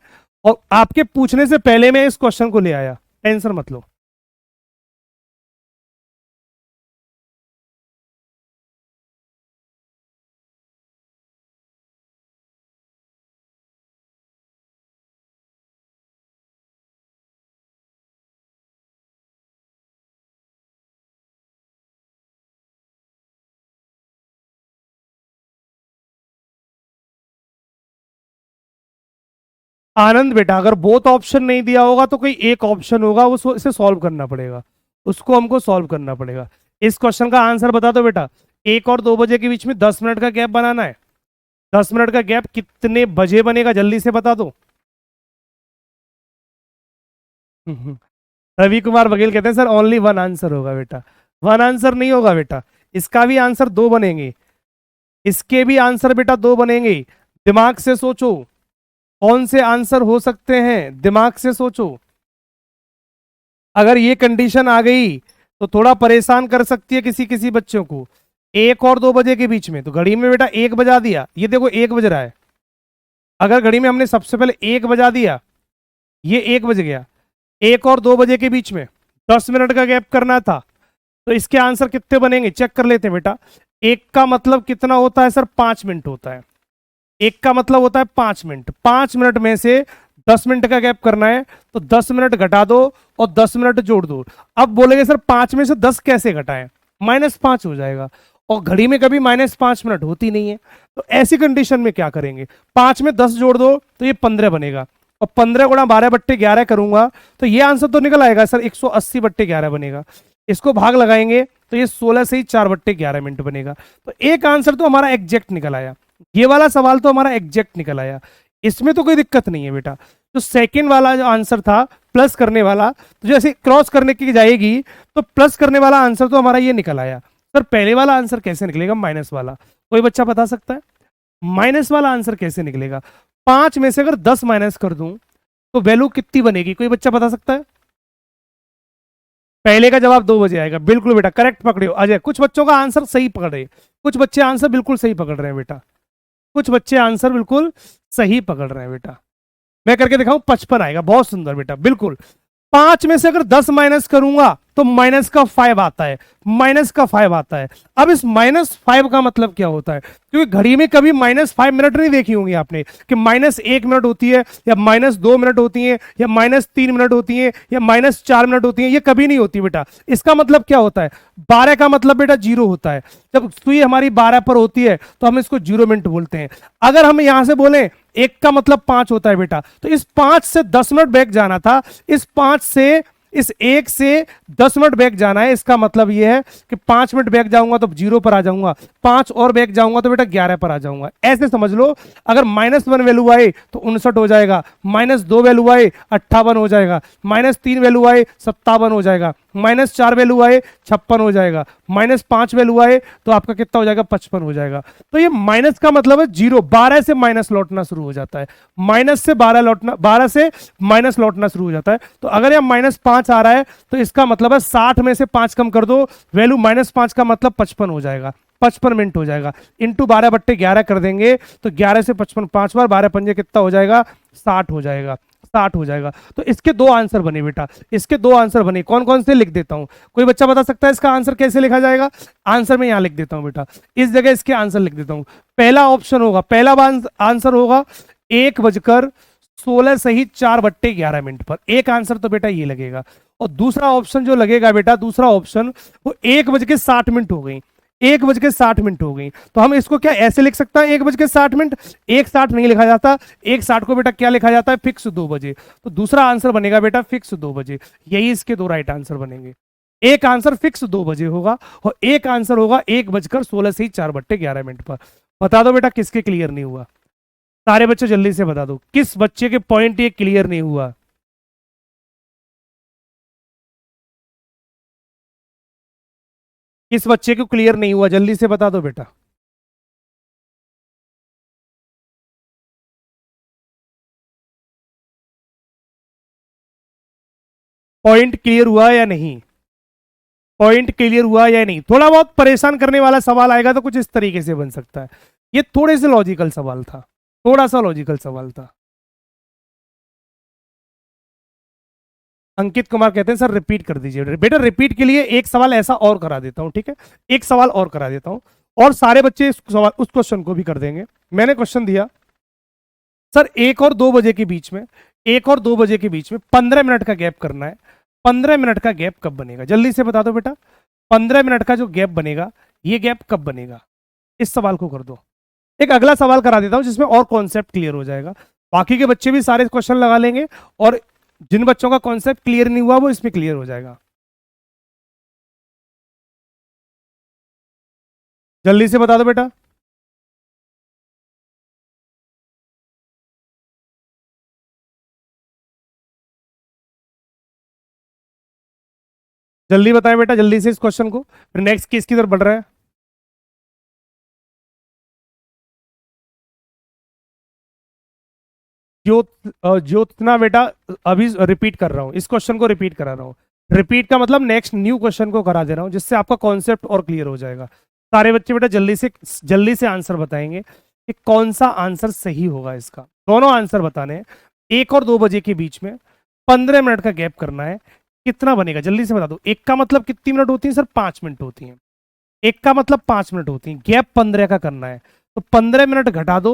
और आपके पूछने से पहले मैं इस क्वेश्चन को ले आया, टेंशन मत लो। आनंद बेटा, अगर बोथ ऑप्शन नहीं दिया होगा तो कोई एक ऑप्शन होगा, उसको इसे सॉल्व करना पड़ेगा, उसको हमको सॉल्व करना पड़ेगा। इस क्वेश्चन का आंसर बता दो बेटा। 1 और 2 बजे के बीच में 10 मिनट का गैप बनाना है। 10 मिनट का गैप कितने बजे बनेगा, जल्दी से बता दो। रवि कुमार बघेल कहते हैं सर ओनली वन आंसर होगा बेटा। वन आंसर नहीं होगा बेटा, इसका भी आंसर 2 बनेंगे, इसके भी आंसर बेटा 2 बनेंगे। दिमाग से सोचो कौन से आंसर हो सकते हैं, दिमाग से सोचो। अगर ये कंडीशन आ गई तो थोड़ा परेशान कर सकती है किसी किसी बच्चों को। 1 और 2 बजे के बीच में, तो घड़ी में बेटा 1 बजा दिया, ये देखो 1 बज रहा है। अगर घड़ी में हमने सबसे पहले 1 बजा दिया, ये 1 बज गया, 1 और 2 बजे के बीच में 10 मिनट का गैप करना था, तो इसके आंसर कितने बनेंगे चेक कर लेते हैं बेटा। 1 का मतलब कितना होता है सर, 5 मिनट होता है। 1 का मतलब होता है 5 मिनट। 5 मिनट में से 10 मिनट का गैप करना है, तो 10 मिनट घटा दो और 10 मिनट जोड़ दो। अब बोलेंगे सर 5 में से 10 कैसे घटाएं, -5 हो जाएगा, और घड़ी में कभी -5 मिनट होती नहीं है। तो ऐसी कंडीशन में क्या करेंगे, 5 में 10 जोड़ दो तो ये 15 बनेगा, और 15 गुणा 12/11 करूंगा तो ये आंसर तो निकल आएगा सर 180/11 बनेगा। इसको भाग लगाएंगे तो ये 16 से ही 4/11 मिनट बनेगा। तो एक आंसर तो हमारा एग्जैक्ट निकल आया, ये वाला सवाल तो हमारा एग्जैक्ट निकल आया, इसमें तो कोई दिक्कत नहीं है बेटा। तो सेकंड वाला जो आंसर था प्लस करने वाला, तो जैसे क्रॉस करने की जाएगी तो प्लस करने वाला आंसर तो हमारा ये निकल आया। सर पहले वाला आंसर कैसे निकलेगा, माइनस वाला, कोई बच्चा बता सकता है? माइनस वाला आंसर कैसे निकलेगा? 5 में से अगर 10 माइनस कर दूं तो वैल्यू कितनी बनेगी, कोई बच्चा बता सकता है? पहले का जवाब 2 बजे आएगा, बिल्कुल बेटा करेक्ट पकड़े हो अजय। कुछ बच्चों का आंसर सही पकड़ रहे, कुछ बच्चे आंसर बिल्कुल सही पकड़ रहे हैं बेटा, कुछ बच्चे आंसर बिल्कुल सही पकड़ रहे हैं बेटा। मैं करके दिखाऊं, 55 आएगा, बहुत सुंदर बेटा, बिल्कुल। 5 में से अगर 10 माइनस करूंगा तो माइनस का 5 आता है, माइनस का 5 आता है। अब इस -5 का मतलब क्या होता है, क्योंकि घड़ी में कभी -5 मिनट नहीं देखी होंगी आपने कि -1 मिनट होती है, या -2 मिनट होती है, या -3 मिनट होती है, या -4 मिनट होती है, ये कभी नहीं होती बेटा। इसका मतलब क्या होता है, 12 का मतलब बेटा 0 होता है। जब सुई हमारी 12 पर होती है तो हम इसको 0 मिनट बोलते हैं। अगर हम यहां से बोले 1 का मतलब 5 होता है बेटा, तो इस 5 से 10 मिनट बैक जाना था, इस 5 से इस 1 से 10 मिनट बैक जाना है। इसका मतलब यह है कि 5 मिनट बैक जाऊंगा तो 0 पर आ जाऊंगा, 5 और बैक जाऊंगा तो बेटा 11 पर आ जाऊंगा। ऐसे समझ लो, अगर -1 वैल्यू आए तो 59 हो जाएगा, -2 वैल्यू आए 58 हो जाएगा, -3 वैल्यू आए 57 हो जाएगा, -4 वैल्यू आए 56 हो जाएगा, -5 वैल्यू आए तो आपका कितना हो जाएगा, 55 हो जाएगा। तो ये माइनस का मतलब है 0, 12 से माइनस लौटना शुरू हो जाता है, माइनस से 12 लौटना, 12 से माइनस लौटना शुरू हो जाता है। तो अगर यह -5 आ रहा है तो इसका मतलब है 60 में से 5 कम कर दो, वैल्यू -5 का मतलब 55 हो जाएगा, 55 मिनट हो जाएगा। इंटू 12/11 कर देंगे तो 11 से 55, 5 बार 12 पंजे कितना हो जाएगा, 60 हो जाएगा, 60 हो जाएगा। तो इसके 2 आंसर बने बेटा, इसके 2 आंसर बने। कौन कौन से लिख देता हूं, कोई बच्चा बता सकता है इसका आंसर कैसे लिखा जाएगा? आंसर में यहां लिख देता हूं बेटा, इस जगह इसके आंसर लिख देता हूं। पहला ऑप्शन होगा, पहला आंसर होगा 1:16 सही 4/11 मिनट पर, एक आंसर तो बेटा ये लगेगा। और दूसरा ऑप्शन जो लगेगा बेटा, दूसरा ऑप्शन वो 1:60 हो गई, 1:60 हो गई। तो हम इसको क्या ऐसे लिख सकते हैं, 1:60, 1:60 नहीं लिखा जाता, 1:60 को बेटा क्या लिखा जाता है, फिक्स 2 बजे। तो दूसरा आंसर बनेगा बेटा फिक्स 2 बजे। यही इसके 2 राइट आंसर बनेंगे, एक आंसर फिक्स 2 बजे होगा और एक आंसर होगा 1:16 से ही 4/11 पर। बता दो बेटा किसके क्लियर नहीं हुआ? सारे बच्चे जल्दी से बता दो किस बच्चे के पॉइंट ये क्लियर नहीं हुआ। किस बच्चे को क्लियर नहीं हुआ जल्दी से बता दो बेटा। पॉइंट क्लियर हुआ या नहीं? पॉइंट क्लियर हुआ या नहीं? थोड़ा बहुत परेशान करने वाला सवाल आएगा तो कुछ इस तरीके से बन सकता है। ये थोड़े से लॉजिकल सवाल था, थोड़ा सा लॉजिकल सवाल था। अंकित कुमार कहते हैं सर रिपीट कर दीजिए। बेटा रिपीट के लिए एक सवाल ऐसा और करा देता हूं, ठीक है? एक सवाल और करा देता हूं और सारे बच्चे इस सवाल उस क्वेश्चन को भी कर देंगे। मैंने क्वेश्चन दिया सर 1 और 2 बजे के बीच में, 1 और 2 बजे के बीच में 15 मिनट का गैप करना है। 15 मिनट का गैप कब बनेगा जल्दी से बता दो बेटा। 15 मिनट का जो गैप बनेगा ये गैप कब बनेगा? इस सवाल को कर दो। एक अगला सवाल करा देता हूं जिसमें और कॉन्सेप्ट क्लियर हो जाएगा। बाकी के बच्चे भी सारे क्वेश्चन लगा लेंगे और जिन बच्चों का कॉन्सेप्ट क्लियर नहीं हुआ वो इसमें क्लियर हो जाएगा। जल्दी से बता दो बेटा। जल्दी बताएं बेटा जल्दी से इस क्वेश्चन को, फिर नेक्स्ट केस की तरफ बढ़ रहा है। ज्योतना बेटा अभी रिपीट कर रहा हूं, इस क्वेश्चन को रिपीट करा रहा हूं। रिपीट का मतलब नेक्स्ट न्यू क्वेश्चन को करा दे रहा हूं जिससे आपका कॉन्सेप्ट और क्लियर हो जाएगा। सारे बच्चे बेटा जल्दी से आंसर बताएंगे कि कौन सा आंसर सही होगा इसका। दोनों आंसर बताने हैं। 1 और 2 बजे के बीच में 15 मिनट का गैप करना है। कितना बनेगा जल्दी से बता दो। एक का मतलब कितनी मिनट होती है सर? 5 मिनट होती है। एक का मतलब 5 मिनट होती है, गैप 15 का करना है। तो 15 मिनट घटा दो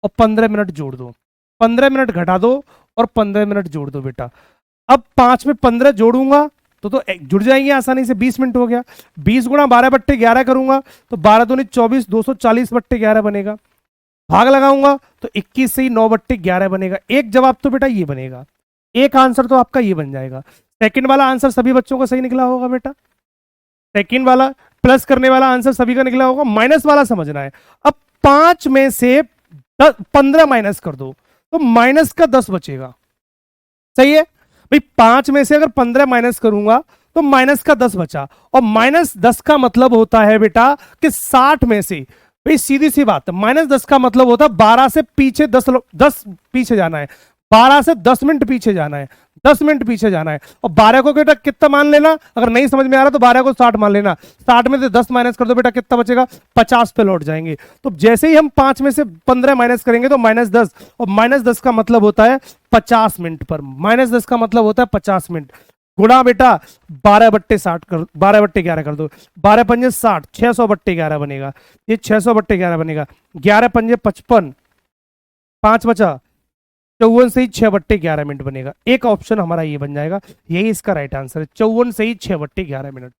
और 15 मिनट जोड़ दो। 15 मिनट घटा दो और 15 मिनट जोड़ दो बेटा। अब 5 में 15 जोड़ूंगा जुड़ जाएंगे आसानी से, 20 मिनट हो गया। 20 × 12/11 करूंगा तो 12 दूनी 24, 240/11 बनेगा। भाग लगाऊंगा तो 21 से ही 9/11 बनेगा। एक जवाब तो बेटा ये बनेगा, एक आंसर तो आपका ये बन जाएगा। सेकंड वाला आंसर सभी बच्चों को सही निकला होगा बेटा। सेकंड वाला प्लस करने वाला आंसर सभी का निकला होगा। माइनस वाला समझना है। अब 5 में से 15 माइनस कर दो तो माइनस का 10 बचेगा। सही है भाई? 5 में से अगर 15 माइनस करूंगा तो माइनस का 10 बचा। और -10 का मतलब होता है बेटा कि 60 में से, भाई सीधी सी बात, -10 का मतलब होता है 12 से पीछे 10 पीछे जाना है। 12 से 10 मिनट पीछे जाना है। 10 मिनट पीछे जाना है। और 12 को बेटा कितना मान लेना? अगर नहीं समझ में आ रहा तो 12 को 60 मान लेना। 60 में से 10 माइनस कर दो बेटा, कितना बचेगा? 50 पे लौट जाएंगे। तो जैसे ही हम 5 में से 15 माइनस करेंगे तो -10, और -10 का मतलब होता है 50 मिनट पर। -10 का मतलब होता है 50 मिनट। गुणा बेटा 12/60 कर, 12/11 कर दो। 12×5 = 60, 600/11 बनेगा। ये 600/11 बनेगा। 11×5 = 55, 5 बचा। 54 से ही 6/11 मिनट बनेगा। एक ऑप्शन हमारा ये बन जाएगा, यही इसका राइट आंसर है। 54 से ही 6/11 मिनट।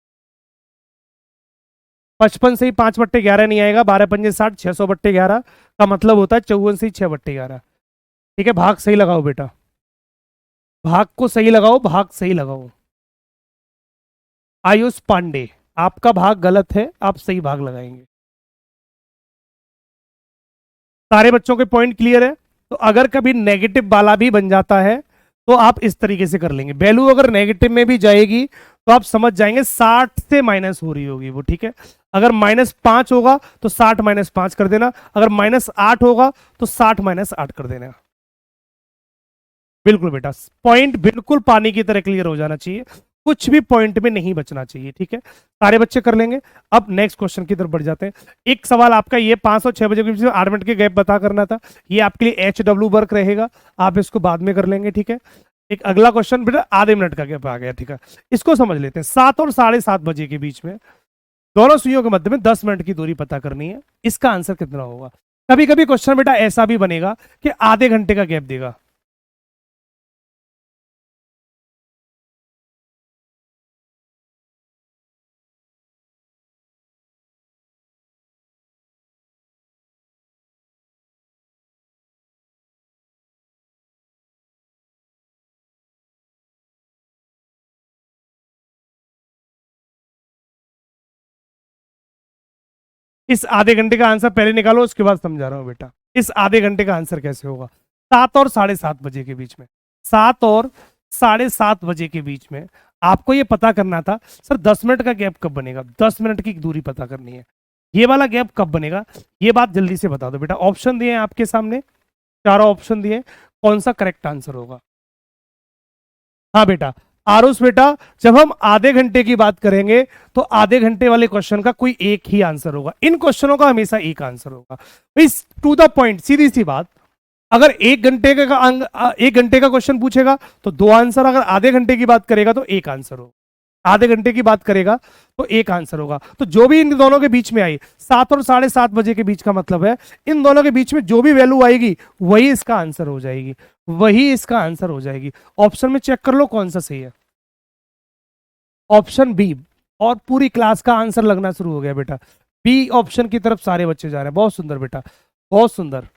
55 से ही 5/11 नहीं आएगा। 12×5 = 60, 600/11 का मतलब होता है 54 से ही 6/11। ठीक है, भाग सही लगाओ बेटा, भाग को सही लगाओ, भाग सही लगाओ। आयुष पांडे, आपका भाग गलत है, आप सही भाग लगाएंगे। सारे बच्चों के पॉइंट क्लियर है? तो अगर कभी नेगेटिव वाला भी बन जाता है तो आप इस तरीके से कर लेंगे। वैल्यू अगर नेगेटिव में भी जाएगी तो आप समझ जाएंगे 60 से माइनस हो रही होगी वो। ठीक है, अगर -5 होगा तो 60 -5 कर देना। अगर -8 होगा तो 60 -8 कर देना। बिल्कुल बेटा, पॉइंट बिल्कुल पानी की तरह क्लियर हो जाना चाहिए, कुछ भी पॉइंट में नहीं बचना चाहिए। ठीक है, सारे बच्चे कर लेंगे। अब नेक्स्ट क्वेश्चन की तरफ बढ़ जाते हैं। एक सवाल आपका ये 5 और 6 बजे के बीच में 8 मिनट के गैप बता करना था। ये आपके लिए HW वर्क रहेगा, आप इसको बाद में कर लेंगे। ठीक है, एक अगला क्वेश्चन बेटा आधे मिनट का गैप आ गया। ठीक है, इसको समझ लेते हैं। 7 और 7:30 बजे के बीच में दोनों सुइयों के मध्य में 10 मिनट की दूरी पता करनी है। इसका आंसर कितना होगा? कभी कभी क्वेश्चन बेटा ऐसा भी बनेगा कि आधे घंटे का गैप देगा। इस आधे घंटे का आंसर पहले निकालो, उसके बाद समझा रहा हूं बेटा। इस आधे घंटे का आंसर कैसे होगा? 7 और 7:30 बजे के बीच में, 7 और 7:30 बजे के बीच में आपको ये पता करना था सर 10 मिनट का गैप कब बनेगा, 10 मिनट की दूरी पता करनी है, ये वाला गैप कब बनेगा, ये बात जल्दी से बता दो बेटा। ऑप्शन दिए हैं आपके सामने, चारों ऑप्शन दिए, कौन सा करेक्ट आंसर होगा? हाँ बेटा, आरुष बेटा, जब हम आधे घंटे की बात करेंगे तो आधे घंटे वाले क्वेश्चन का कोई एक ही आंसर होगा, इन क्वेश्चनों का हमेशा एक आंसर होगा। इस टू द पॉइंट, सीधी सी बात, अगर 1 घंटे का क्वेश्चन पूछेगा तो 2 आंसर, अगर आधे घंटे की बात करेगा तो 1 आंसर होगा, आधे घंटे की बात करेगा तो 1 आंसर होगा। तो जो भी इन दोनों के बीच में आई, 7 और 7:30 बजे के बीच का मतलब है इन दोनों के बीच में जो भी वैल्यू आएगी वही इसका आंसर हो जाएगी, वही इसका आंसर हो जाएगी। ऑप्शन में चेक कर लो कौन सा सही है, ऑप्शन बी। और पूरी क्लास का आंसर लगना शुरू हो गया बेटा, बी ऑप्शन की तरफ सारे बच्चे जा रहे हैं। बहुत सुंदर बेटा, बहुत सुंदर,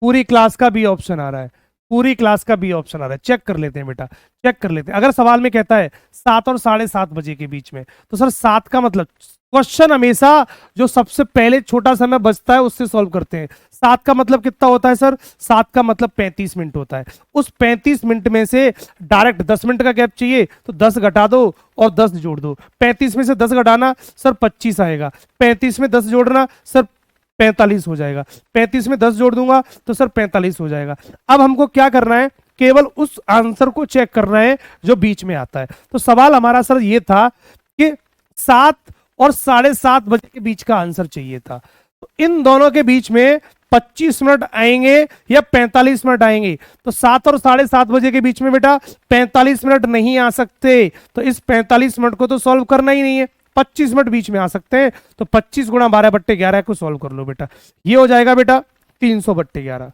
पूरी क्लास का बी ऑप्शन आ रहा है, पूरी क्लास का बी ऑप्शन आ रहा है। चेक कर लेते हैं बेटा, चेक कर लेते हैं। अगर सवाल में कहता है 7 और 7:30 बजे के बीच में, तो सर 7 का मतलब, क्वेश्चन हमेशा जो सबसे पहले छोटा समय बचता है उससे सॉल्व करते हैं। 7 का मतलब कितना होता है सर? 7 का मतलब 35 मिनट होता है। उस 35 मिनट में से डायरेक्ट 10 मिनट का गैप चाहिए तो 10 घटा दो और 10 जोड़ दो। 35 में से 10 घटाना सर 25 आएगा, 35 में 10 जोड़ना सर 45 हो जाएगा, 35 में 10 जोड़ दूंगा तो सर 45 हो जाएगा। अब हमको क्या करना है? केवल उस आंसर को चेक करना है जो बीच में आता है। तो सवाल हमारा सर ये था कि 7 और 7:30 बजे के बीच का आंसर चाहिए था। तो इन दोनों के बीच में 25 मिनट आएंगे या 45 मिनट आएंगे? तो 7 और 7:30 बजे के बीच में बेटा 45 मिनट नहीं आ सकते, तो इस 45 मिनट को तो सॉल्व करना ही नहीं है। 25 मिनट बीच में आ सकते हैं, तो 25 गुणा 12/11 को सॉल्व कर लो बेटा। ये हो जाएगा बेटा 300/11।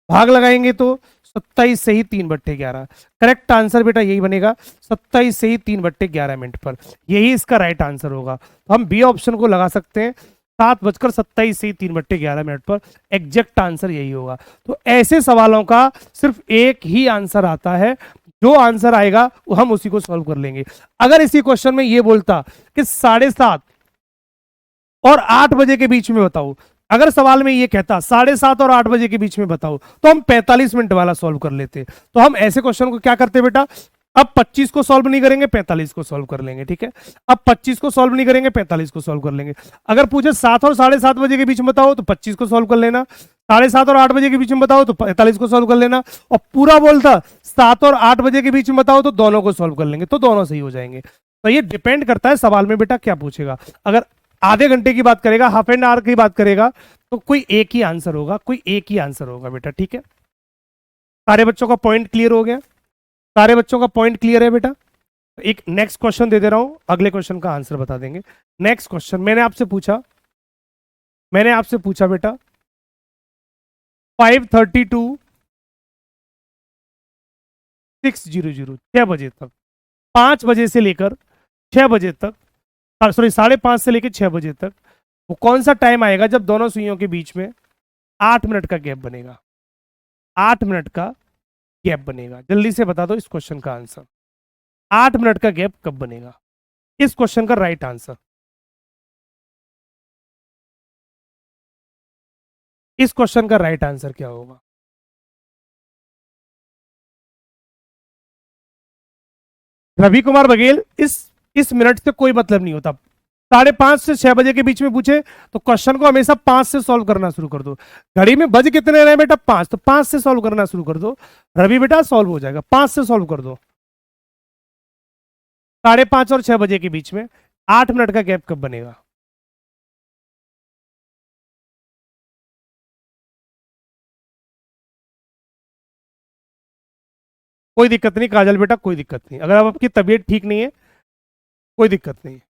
भाग लगाएंगे तो 27 से ही 3/11। करेक्ट आंसर बेटा यही बनेगा, 27 से ही 3/11 मिनट पर, यही इसका राइट आंसर होगा। तो हम बी ऑप्शन को लगा सकते हैं, 7:27 से ही 3/11 मिनट पर, एग्जैक्ट आंसर यही होगा। तो ऐसे सवालों का सिर्फ एक ही आंसर आता है, जो आंसर आएगा वो हम उसी को सॉल्व कर लेंगे। अगर इसी क्वेश्चन में ये बोलता कि 7:30 और 8 बजे के बीच में बताओ, अगर सवाल में ये कहता 7:30 और 8 बजे के बीच में बताओ, तो हम 45 मिनट वाला सॉल्व कर लेते। तो हम ऐसे क्वेश्चन को क्या करते बेटा, अब 25 को सॉल्व नहीं करेंगे, 45 को सॉल्व कर लेंगे, ठीक है। अब 25 को सॉल्व नहीं करेंगे, 45 को सॉल्व कर लेंगे। अगर पूछे 7 और 7:30 बजे के बीच में बताओ तो 25 को सॉल्व कर लेना, 7:30 और 8 बजे के बीच में बताओ तो 45 को सॉल्व कर लेना, और पूरा बोलता 7 और 8 बजे के बीच में बताओ तो दोनों को सॉल्व कर लेंगे, तो दोनों सही हो जाएंगे। तो ये डिपेंड करता है सवाल में बेटा क्या पूछेगा। अगर आधे घंटे की बात करेगा, हाफ एन आवर की बात करेगा, तो कोई एक ही आंसर होगा, कोई एक ही आंसर होगा बेटा, ठीक है। सारे बच्चों का पॉइंट क्लियर हो गया? सारे बच्चों का पॉइंट क्लियर है बेटा? एक नेक्स्ट क्वेश्चन दे दे रहा हूं, अगले क्वेश्चन का आंसर बता देंगे। नेक्स्ट क्वेश्चन मैंने आपसे पूछा बेटा 5:32 6:00 6 बजे तक, 5 बजे से लेकर 6 बजे तक, सॉरी 5:30 से लेकर 6 बजे तक, वो कौन सा टाइम आएगा जब दोनों सुइयों के बीच में 8 मिनट का गैप बनेगा? 8 मिनट का गैप बनेगा, जल्दी से बता दो इस क्वेश्चन का आंसर। 8 मिनट का गैप कब बनेगा? इस क्वेश्चन का राइट आंसर, इस क्वेश्चन का राइट आंसर क्या होगा? रवि कुमार बघेल, इस मिनट से कोई मतलब नहीं होता। 5:30 से 6 बजे के बीच में पूछे तो क्वेश्चन को हमेशा 5 से सॉल्व करना शुरू कर दो। घड़ी में बज कितने रहे बेटा? 5, तो 5 से सॉल्व करना शुरू कर दो। रवि बेटा सॉल्व हो जाएगा, 5 से सॉल्व कर दो। 5:30 और 6 बजे के बीच में 8 मिनट का गैप कब बनेगा? कोई दिक्कत नहीं काजल बेटा, कोई दिक्कत नहीं। अगर अब आपकी तबीयत ठीक नहीं है, कोई दिक्कत नहीं है।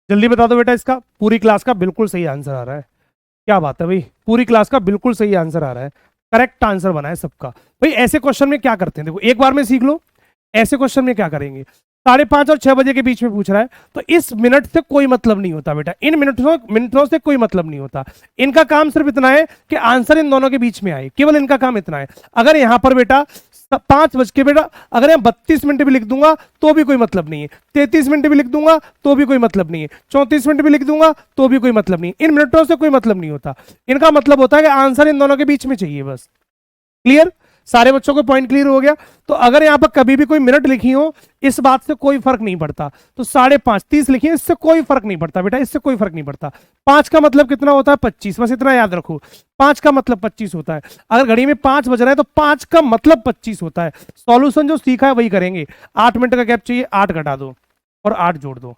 जल्दी बता दो बेटा, इसका पूरी क्लास का बिल्कुल सही आंसर आ रहा है। क्या बात है भाई, पूरी क्लास का बिल्कुल सही आंसर आ रहा है, करेक्ट आंसर बना है सबका। भाई ऐसे क्वेश्चन में क्या करते हैं, देखो एक बार में सीख लो। ऐसे क्वेश्चन में क्या करेंगे, 5:30 और 6 बजे के बीच में पूछ रहा है, तो इस मिनट से कोई मतलब नहीं होता बेटा, इन मिनटों से कोई मतलब नहीं होता। इनका काम सिर्फ इतना है कि आंसर इन दोनों के बीच में आए, केवल इनका काम इतना है। अगर यहां पर बेटा 5 बज के बेटा अगर मैं 32 मिनट भी लिख दूंगा तो भी कोई मतलब नहीं है, 33 मिनट भी लिख दूंगा तो भी कोई मतलब नहीं है, 34 मिनट भी लिख दूंगा तो भी कोई मतलब नहीं है। इन मिनटों से कोई मतलब नहीं होता, इनका मतलब होता है कि आंसर इन दोनों के बीच में चाहिए बस। क्लियर? सारे बच्चों को पॉइंट क्लियर हो गया? तो अगर यहां पर कभी भी कोई मिनट लिखी हो, इस बात से कोई फर्क नहीं पड़ता। तो 5:30 30 लिखिए, इससे कोई फर्क नहीं पड़ता बेटा, इससे कोई फर्क नहीं पड़ता। 5 का मतलब कितना होता है? 25, बस इतना याद रखो। 5 का मतलब 25 होता है। अगर घड़ी में 5 बज रहा है तो 5 का मतलब 25 होता है। सॉल्यूशन जो सीखा है वही करेंगे। 8 मिनट का गैप चाहिए, 8 घटा दो और 8 जोड़ दो।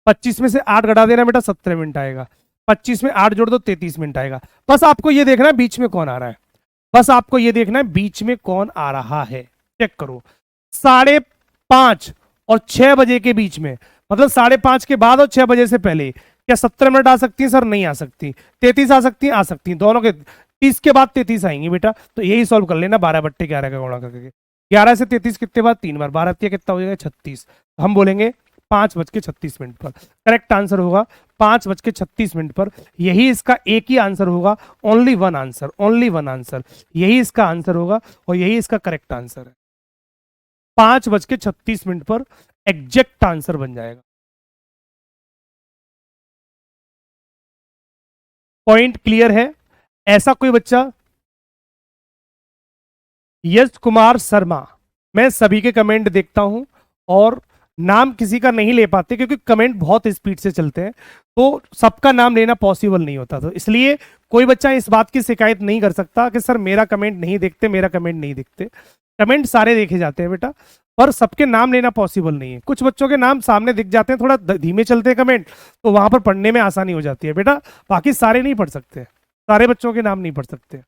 25 में से 8 घटा देना बेटा, 17 मिनट आएगा। 25 में 8 जोड़ दो, 33 मिनट आएगा। बस आपको ये देखना है बीच में कौन आ रहा है, बस आपको ये देखना है बीच में कौन आ रहा है। चेक करो, 5:30 और 6 बजे के बीच में, मतलब 5:30 के बाद और 6 बजे से पहले क्या 17 मिनट आ सकती है? सर नहीं आ सकती। 33 आ सकती है? आ सकती है, दोनों के 30 के बाद 33 आएंगी बेटा। तो यही सॉल्व कर लेना, 12/11 का गुणा करके। 11 से 33 कितने बार? 3 बार। 12 कितना हो जाएगा? 36। हम बोलेंगे 5:36 पर करेक्ट आंसर होगा। 5:36 पर यही इसका एक ही आंसर होगा। Only one answer, only one answer, यही इसका आंसर होगा और यही इसका करेक्ट आंसर है। 5:36 पर एग्जैक्ट आंसर बन जाएगा। पॉइंट क्लियर है? ऐसा कोई बच्चा? यश कुमार शर्मा, मैं सभी के कमेंट देखता हूं और नाम किसी का नहीं ले पाते क्योंकि कमेंट बहुत स्पीड से चलते हैं, तो सबका नाम लेना पॉसिबल नहीं होता। तो इसलिए कोई बच्चा इस बात की शिकायत नहीं कर सकता कि सर मेरा कमेंट नहीं देखते, मेरा कमेंट नहीं देखते। कमेंट सारे देखे जाते हैं बेटा, पर सबके नाम लेना पॉसिबल नहीं है। कुछ बच्चों के नाम सामने दिख जाते हैं, थोड़ा धीमे चलते हैं कमेंट, तो वहां पर पढ़ने में आसानी हो जाती है बेटा। बाकी सारे नहीं पढ़ सकते, सारे बच्चों के नाम नहीं पढ़ सकते।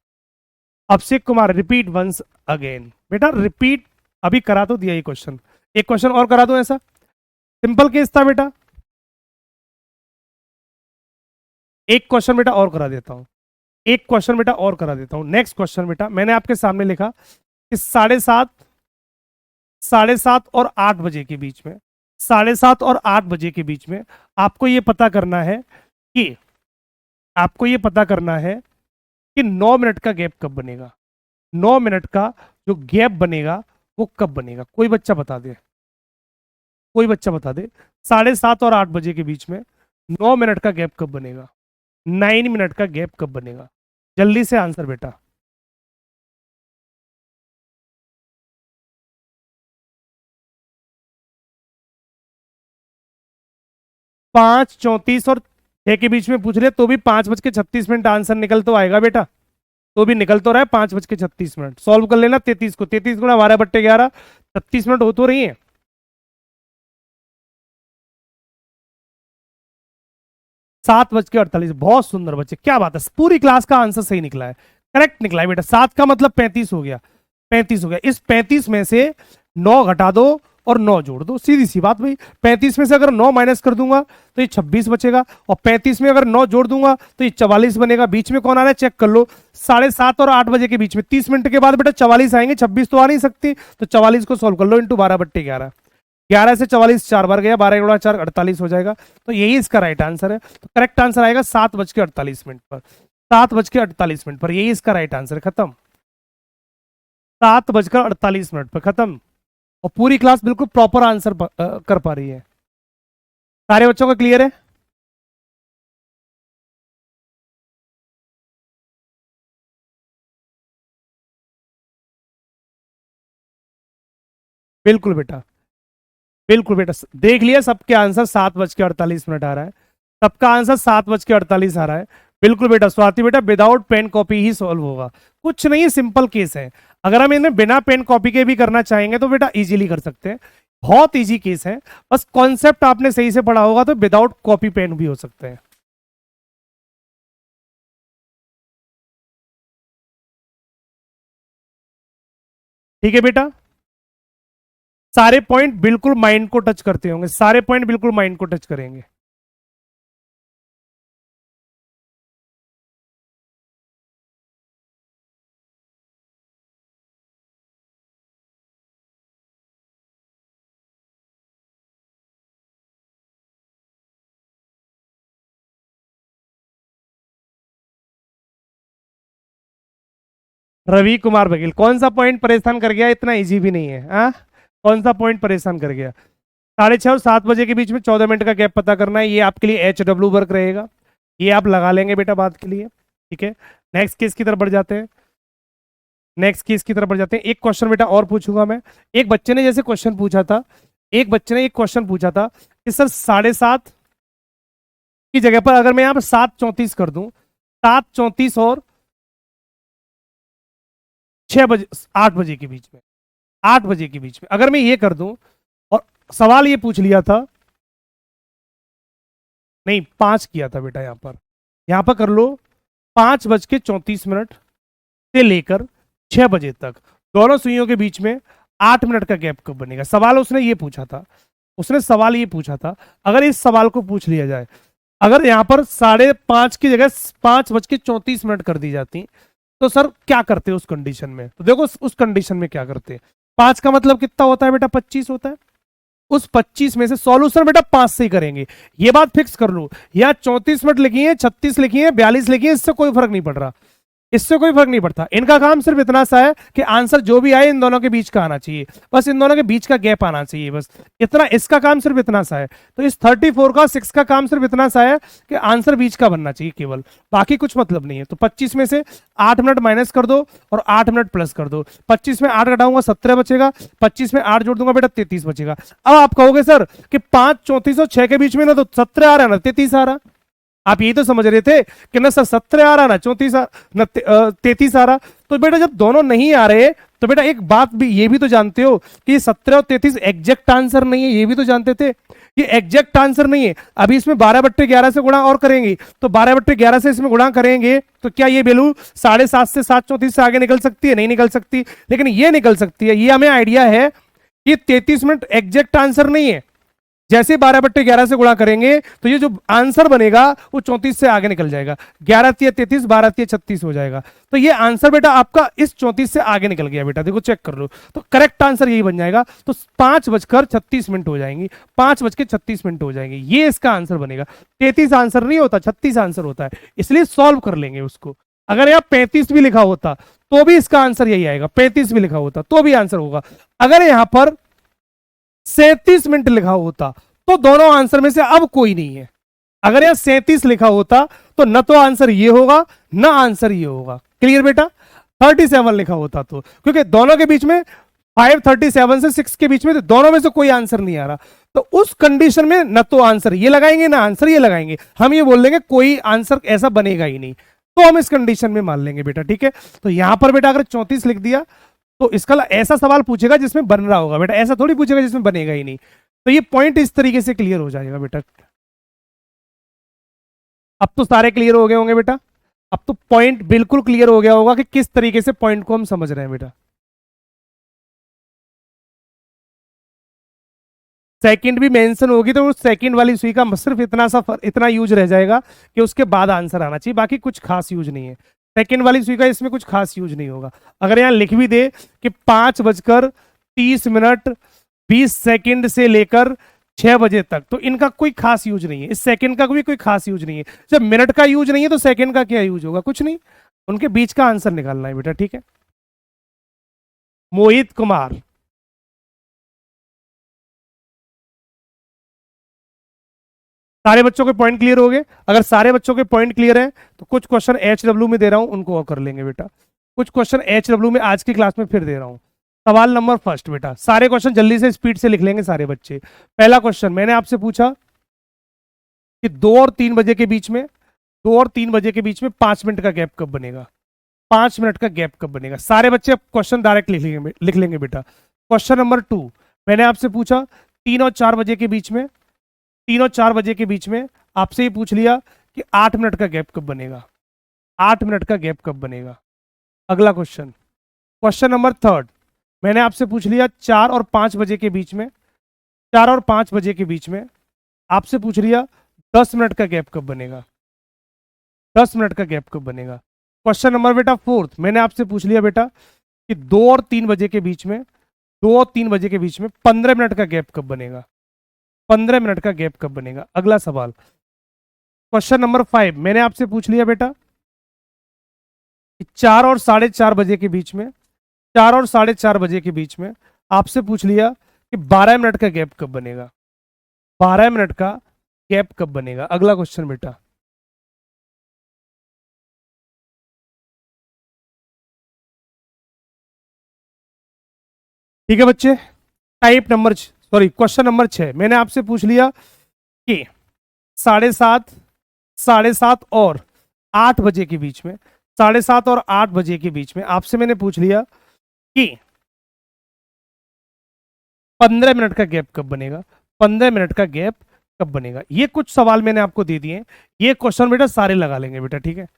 Abhishek Kumar, repeat once again. बेटा रिपीट अभी करा तो दिया ये क्वेश्चन, एक क्वेश्चन और करा दो ऐसा। सिंपल केस था बेटा, एक क्वेश्चन बेटा और करा देता हूं, एक क्वेश्चन बेटा और करा देता हूं। नेक्स्ट क्वेश्चन बेटा मैंने आपके सामने लिखा कि 7:30, 7:30 और 8 बजे के बीच में, 7:30 और 8 बजे के बीच में आपको ये पता करना है कि, आपको ये पता करना है कि 9 मिनट का गैप कब बनेगा। 9 मिनट का जो गैप बनेगा वो कब बनेगा? कोई बच्चा बता दे, कोई बच्चा बता दे। 7:30 और 8 बजे के बीच में 9 मिनट का गैप कब बनेगा? 9 मिनट का गैप कब बनेगा? जल्दी से आंसर बेटा। 5:34 और 6 के बीच में पूछ रहे तो भी 5:36 आंसर निकल तो आएगा बेटा, तो भी निकल तो रहा है 5:36। सॉल्व कर लेना 33 को, 33 गुणा 12/11, 36 मिनट हो तो रही है। 7:48, बहुत सुंदर बच्चे, क्या बात है, पूरी क्लास का आंसर सही निकला है, करेक्ट निकला है बेटा। 7 का मतलब 35 हो गया, 35 हो गया। इस 35 में से 9 घटा दो और 9 जोड़ दो, सीधी सी बात भाई। 35 में से अगर 9 माइनस कर दूंगा तो ये 26 बचेगा, और 35 में अगर 9 जोड़ दूंगा तो ये 44 बनेगा। बीच में कौन आ रहा है चेक कर लो, 7:30 और 8 बजे के बीच में 30 मिनट के बाद बेटा 44 आएंगे, 26 तो आ नहीं सकती। तो 44 को सोल्व कर लो इंटू 12/11, 11 से 44 4 बार गया, 12 गुणा 4 48 हो जाएगा। तो यही इसका राइट आंसर है। तो करेक्ट आंसर आएगा 7:48 पर, 7:48 पर यही इसका राइट आंसर है। खत्म, 7:48 पर खत्म। और पूरी क्लास बिल्कुल प्रॉपर आंसर कर पा रही है। सारे बच्चों का क्लियर है? बिल्कुल बेटा, बिल्कुल बेटा, देख लिया सबके आंसर 7:48 आ रहा है, सबका आंसर 7:48 आ रहा है। बिल्कुल बेटा स्वाति बेटा, विदाउट पेन कॉपी ही सॉल्व होगा, कुछ नहीं, सिंपल केस है। अगर हम इन्हें बिना पेन कॉपी के भी करना चाहेंगे तो बेटा इजीली कर सकते हैं, बहुत इजी केस है। बस कॉन्सेप्ट आपने सही से पढ़ा होगा तो विदाउट कॉपी पेन भी हो सकते हैं। ठीक है बेटा, सारे पॉइंट बिल्कुल माइंड को टच करते होंगे, सारे पॉइंट बिल्कुल माइंड को टच करेंगे। रवि कुमार बघेल। कौन सा पॉइंट परेशान कर गया? इतना इजी भी नहीं है। हाँ, कौन सा पॉइंट परेशान कर गया? 6:30 और 7 बजे के बीच में 14 मिनट का गैप पता करना है। ये आपके लिए HW वर्क रहेगा, ये आप लगा लेंगे बेटा बात के लिए। ठीक है, नेक्स्ट केस की तरफ बढ़ जाते हैं। नेक्स्ट केस की तरफ बढ़ जाते हैं। एक क्वेश्चन बेटा और पूछूंगा मैं। एक बच्चे ने जैसे क्वेश्चन पूछा था, एक बच्चे ने एक क्वेश्चन पूछा था कि सर 7:30 की जगह पर अगर मैं यहाँ पर 7:34 कर दूं, 7:34 और 6 बजे, 8 बजे के बीच में, 8 बजे के बीच में अगर मैं ये कर दूं, और सवाल ये पूछ लिया था, नहीं 5 किया था बेटा, यहां पर कर लो 5:34 से लेकर 6 बजे तक, दोनों सुइयों के बीच में 8 मिनट का गैप कब बनेगा? सवाल उसने ये पूछा था, उसने सवाल ये पूछा था। अगर इस सवाल को पूछ लिया जाए, अगर यहां पर 5:30 की जगह 5:34 कर दी जाती, तो सर क्या करते उस कंडीशन में? तो देखो उस कंडीशन में क्या करते। 5 का मतलब कितना होता है बेटा? 25 होता है। उस 25 में से सॉल्यूशन बेटा 5 से ही करेंगे, ये बात फिक्स कर लो। या 34 मिनट लिखी है, 36 लिखी है, 42 लिखी है, इससे कोई फर्क नहीं पड़ रहा, इससे कोई फर्क नहीं पड़ता। इनका काम सिर्फ इतना सा है कि आंसर जो भी आए इन दोनों के बीच का आना चाहिए, बस इन दोनों के बीच का गैप आना चाहिए, बस इतना। इसका काम सिर्फ इतना सा है। तो इस 34 का 6 का काम सिर्फ इतना सा है कि आंसर बीच का बनना चाहिए केवल, बाकी कुछ मतलब नहीं है। तो 25 में से 8 मिनट माइनस कर दो और 8 मिनट प्लस कर दो। 25 में 8 घटाऊंगा 17 बचेगा, 25 में 8 जोड़ दूंगा बेटा 33 बचेगा। अब आप कहोगे सर कि 5:34 और 6 के बीच में ना तो 17 आ रहा है ना 33 आ रहा। आप यही तो समझ रहे थे कि ना सर 17 आ रहा ना 34 ना 33 आ रहा। तो बेटा जब दोनों नहीं आ रहे, तो बेटा एक बात भी ये भी तो जानते हो कि 17 और 33 एग्जैक्ट आंसर नहीं है, ये भी तो जानते थे ये एग्जैक्ट आंसर नहीं है। अभी इसमें 12/11 से गुणा और करेंगे, तो 12/11 से इसमें गुणा करेंगे तो क्या ये वैल्यू 7.5 से 7:34 से आगे निकल सकती है? नहीं निकल सकती, लेकिन ये निकल सकती है। ये हमें आइडिया है कि 33 मिनट एग्जैक्ट आंसर नहीं है। जैसे 12/11 से गुणा करेंगे तो ये जो आंसर बनेगा वो 34 से आगे निकल जाएगा। 11×3 = 33, 12×3 = 36 हो जाएगा। तो ये आंसर बेटा आपका इस 34 से आगे निकल गया बेटा, देखो चेक कर लो। तो करेक्ट आंसर यही बन जाएगा। तो 5:36 हो जाएंगी, 5:36 हो जाएंगे, ये इसका आंसर बनेगा। 33 आंसर नहीं होता, 36 आंसर होता है, इसलिए सॉल्व कर लेंगे उसको। अगर यहाँ 35 भी लिखा होता तो भी इसका आंसर यही आएगा, 35 भी लिखा होता तो भी आंसर होगा। अगर यहां पर 37 मिनट लिखा होता तो दोनों आंसर में से अब कोई नहीं है। अगर यहां 37 लिखा होता तो न तो आंसर ये होगा न आंसर ये होगा। क्लियर बेटा? 37 लिखा होता तो, क्योंकि दोनों के बीच में 5:37 से 6 के बीच में, तो दोनों में से कोई आंसर नहीं आ रहा। तो उस कंडीशन में न तो आंसर ये लगाएंगे ना आंसर ये लगाएंगे, हम ये बोल देंगे कोई आंसर ऐसा बनेगा ही नहीं। तो हम इस कंडीशन में मान लेंगे बेटा। ठीक है, तो यहां पर बेटा अगर 34 लिख दिया तो इसका ऐसा सवाल पूछेगा जिसमें बन रहा होगा बेटा, ऐसा थोड़ी पूछेगा जिसमें बनेगा ही नहीं। तो ये पॉइंट इस तरीके से क्लियर हो जाएगा बेटा। अब तो सारे क्लियर हो गए होंगे बेटा, अब तो पॉइंट बिल्कुल क्लियर हो गया होगा कि किस तरीके से पॉइंट को हम समझ रहे हैं बेटा। सेकंड भी मेंशन होगी तो उस सेकंड वाली सुई का सिर्फ इतना यूज रह जाएगा कि उसके बाद आंसर आना चाहिए, बाकी कुछ खास यूज नहीं है। सेकंड वाली सुई का इसमें कुछ खास यूज नहीं होगा। अगर यहां लिख भी दे कि 5:30 से लेकर 6 बजे तक, तो इनका कोई खास यूज नहीं है। इस सेकंड का भी कोई खास यूज नहीं है। जब मिनट का यूज नहीं है तो सेकंड का क्या यूज होगा? कुछ नहीं, उनके बीच का आंसर निकालना है बेटा। ठीक है, मोहित कुमार, सारे बच्चों के पॉइंट क्लियर हो गए? अगर सारे बच्चों के पॉइंट क्लियर हैं तो कुछ क्वेश्चन HW में दे रहा हूं, उनको और कर लेंगे बेटा। कुछ क्वेश्चन HW में आज की क्लास में फिर दे रहा हूं। सवाल नंबर फर्स्ट बेटा, सारे क्वेश्चन जल्दी से स्पीड से लिख लेंगे सारे बच्चे। पहला क्वेश्चन मैंने आपसे पूछा कि 2 और 3 बजे के बीच में, 5 मिनट का गैप कब बनेगा? 5 मिनट का गैप कब बनेगा? सारे बच्चे क्वेश्चन डायरेक्ट लिख लेंगे बेटा। क्वेश्चन नंबर 2 मैंने आपसे पूछा 3 और 4 बजे के बीच में, 3 और 4 बजे के बीच में आपसे ही पूछ लिया कि 8 मिनट का गैप कब बनेगा? 8 मिनट का गैप कब बनेगा? अगला क्वेश्चन, क्वेश्चन नंबर 3 मैंने आपसे पूछ लिया 4 और 5 बजे के बीच में, 4 और 5 बजे के बीच में आपसे पूछ लिया 10 मिनट का गैप कब बनेगा? 10 मिनट का गैप कब बनेगा? क्वेश्चन नंबर बेटा 4 मैंने आपसे पूछ लिया बेटा कि 2 और 3 बजे के बीच में, 2 और 3 बजे के बीच में 15 मिनट का गैप कब बनेगा? 15 मिनट का गैप कब बनेगा? अगला सवाल, क्वेश्चन नंबर 5 मैंने आपसे पूछ लिया बेटा कि 4 और 4:30 बजे के बीच में, 4 और 4:30 बजे के बीच में आपसे पूछ लिया कि 12 मिनट का गैप कब बनेगा, 12 मिनट का गैप कब बनेगा। अगला क्वेश्चन बेटा, ठीक है बच्चे। Type number sorry question number 6 मैंने आपसे पूछ लिया कि 7:30, 7:30 और 8 बजे के बीच में, 7:30 और 8 बजे के बीच में आपसे मैंने पूछ लिया कि 15 मिनट का गैप कब बनेगा, 15 मिनट का गैप कब बनेगा। ये कुछ सवाल मैंने आपको दे दिए हैं, ये क्वेश्चन बेटा सारे लगा लेंगे बेटा, ठीक है।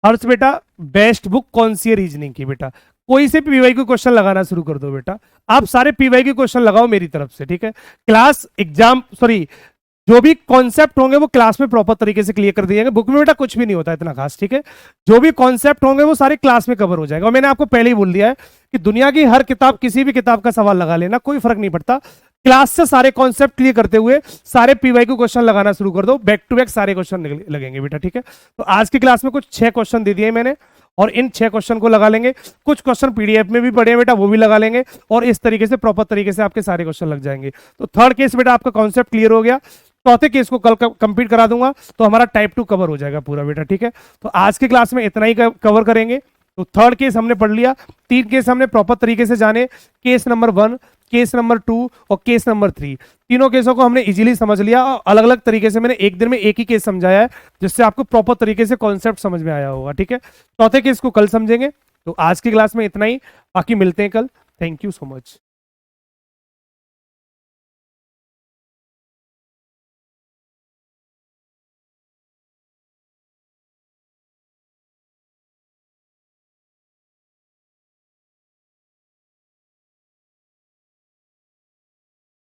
हर्ष बेटा, बेस्ट बुक कौन सी है रीजनिंग की बेटा? कोई से पीवाई को क्वेश्चन लगाना शुरू कर दो बेटा, आप सारे पीवाई के क्वेश्चन लगाओ मेरी तरफ से, ठीक है। क्लास एग्जाम सॉरी जो भी कॉन्सेप्ट होंगे वो क्लास में प्रॉपर तरीके से क्लियर कर दिए जाएंगे। बुक में बेटा कुछ भी नहीं होता इतना खास, ठीक है। जो भी कॉन्सेप्ट होंगे वो सारे क्लास में कवर हो जाएगा। और मैंने आपको पहले ही बोल दिया है कि दुनिया की हर किताब, किसी भी किताब का सवाल लगा लेना, कोई फर्क नहीं पड़ता। क्लास से सारे कॉन्सेप्ट क्लियर करते हुए सारे पीवाई को क्वेश्चन लगाना शुरू कर दो, बैक टू बैक सारे क्वेश्चन लगेंगे बेटा, ठीक है। तो आज की क्लास में कुछ 6 क्वेश्चन दे दिए मैंने, और इन 6 क्वेश्चन को लगा लेंगे। कुछ क्वेश्चन पीडीएफ में भी पड़े हैं बेटा, वो भी लगा लेंगे, और इस तरीके से प्रॉपर तरीके से आपके सारे क्वेश्चन लग जाएंगे। तो थर्ड केस बेटा आपका कॉन्सेप्ट क्लियर हो गया, चौथे केस को कल कंप्लीट करा दूंगा, तो हमारा टाइप 2 कवर हो जाएगा पूरा बेटा, ठीक है। तो आज की क्लास में इतना ही कवर करेंगे। तो थर्ड केस हमने पढ़ लिया, 3 केस हमने प्रॉपर तरीके से जाने, केस नंबर 1, केस नंबर 2 और केस नंबर 3। तीनों केसों को हमने इजीली समझ लिया, और अलग अलग तरीके से मैंने एक दिन में एक ही केस समझाया है, जिससे आपको प्रॉपर तरीके से कॉन्सेप्ट समझ में आया होगा, ठीक है। चौथे केस को कल समझेंगे। तो आज की क्लास में इतना ही, बाकी मिलते हैं कल। Thank you so much.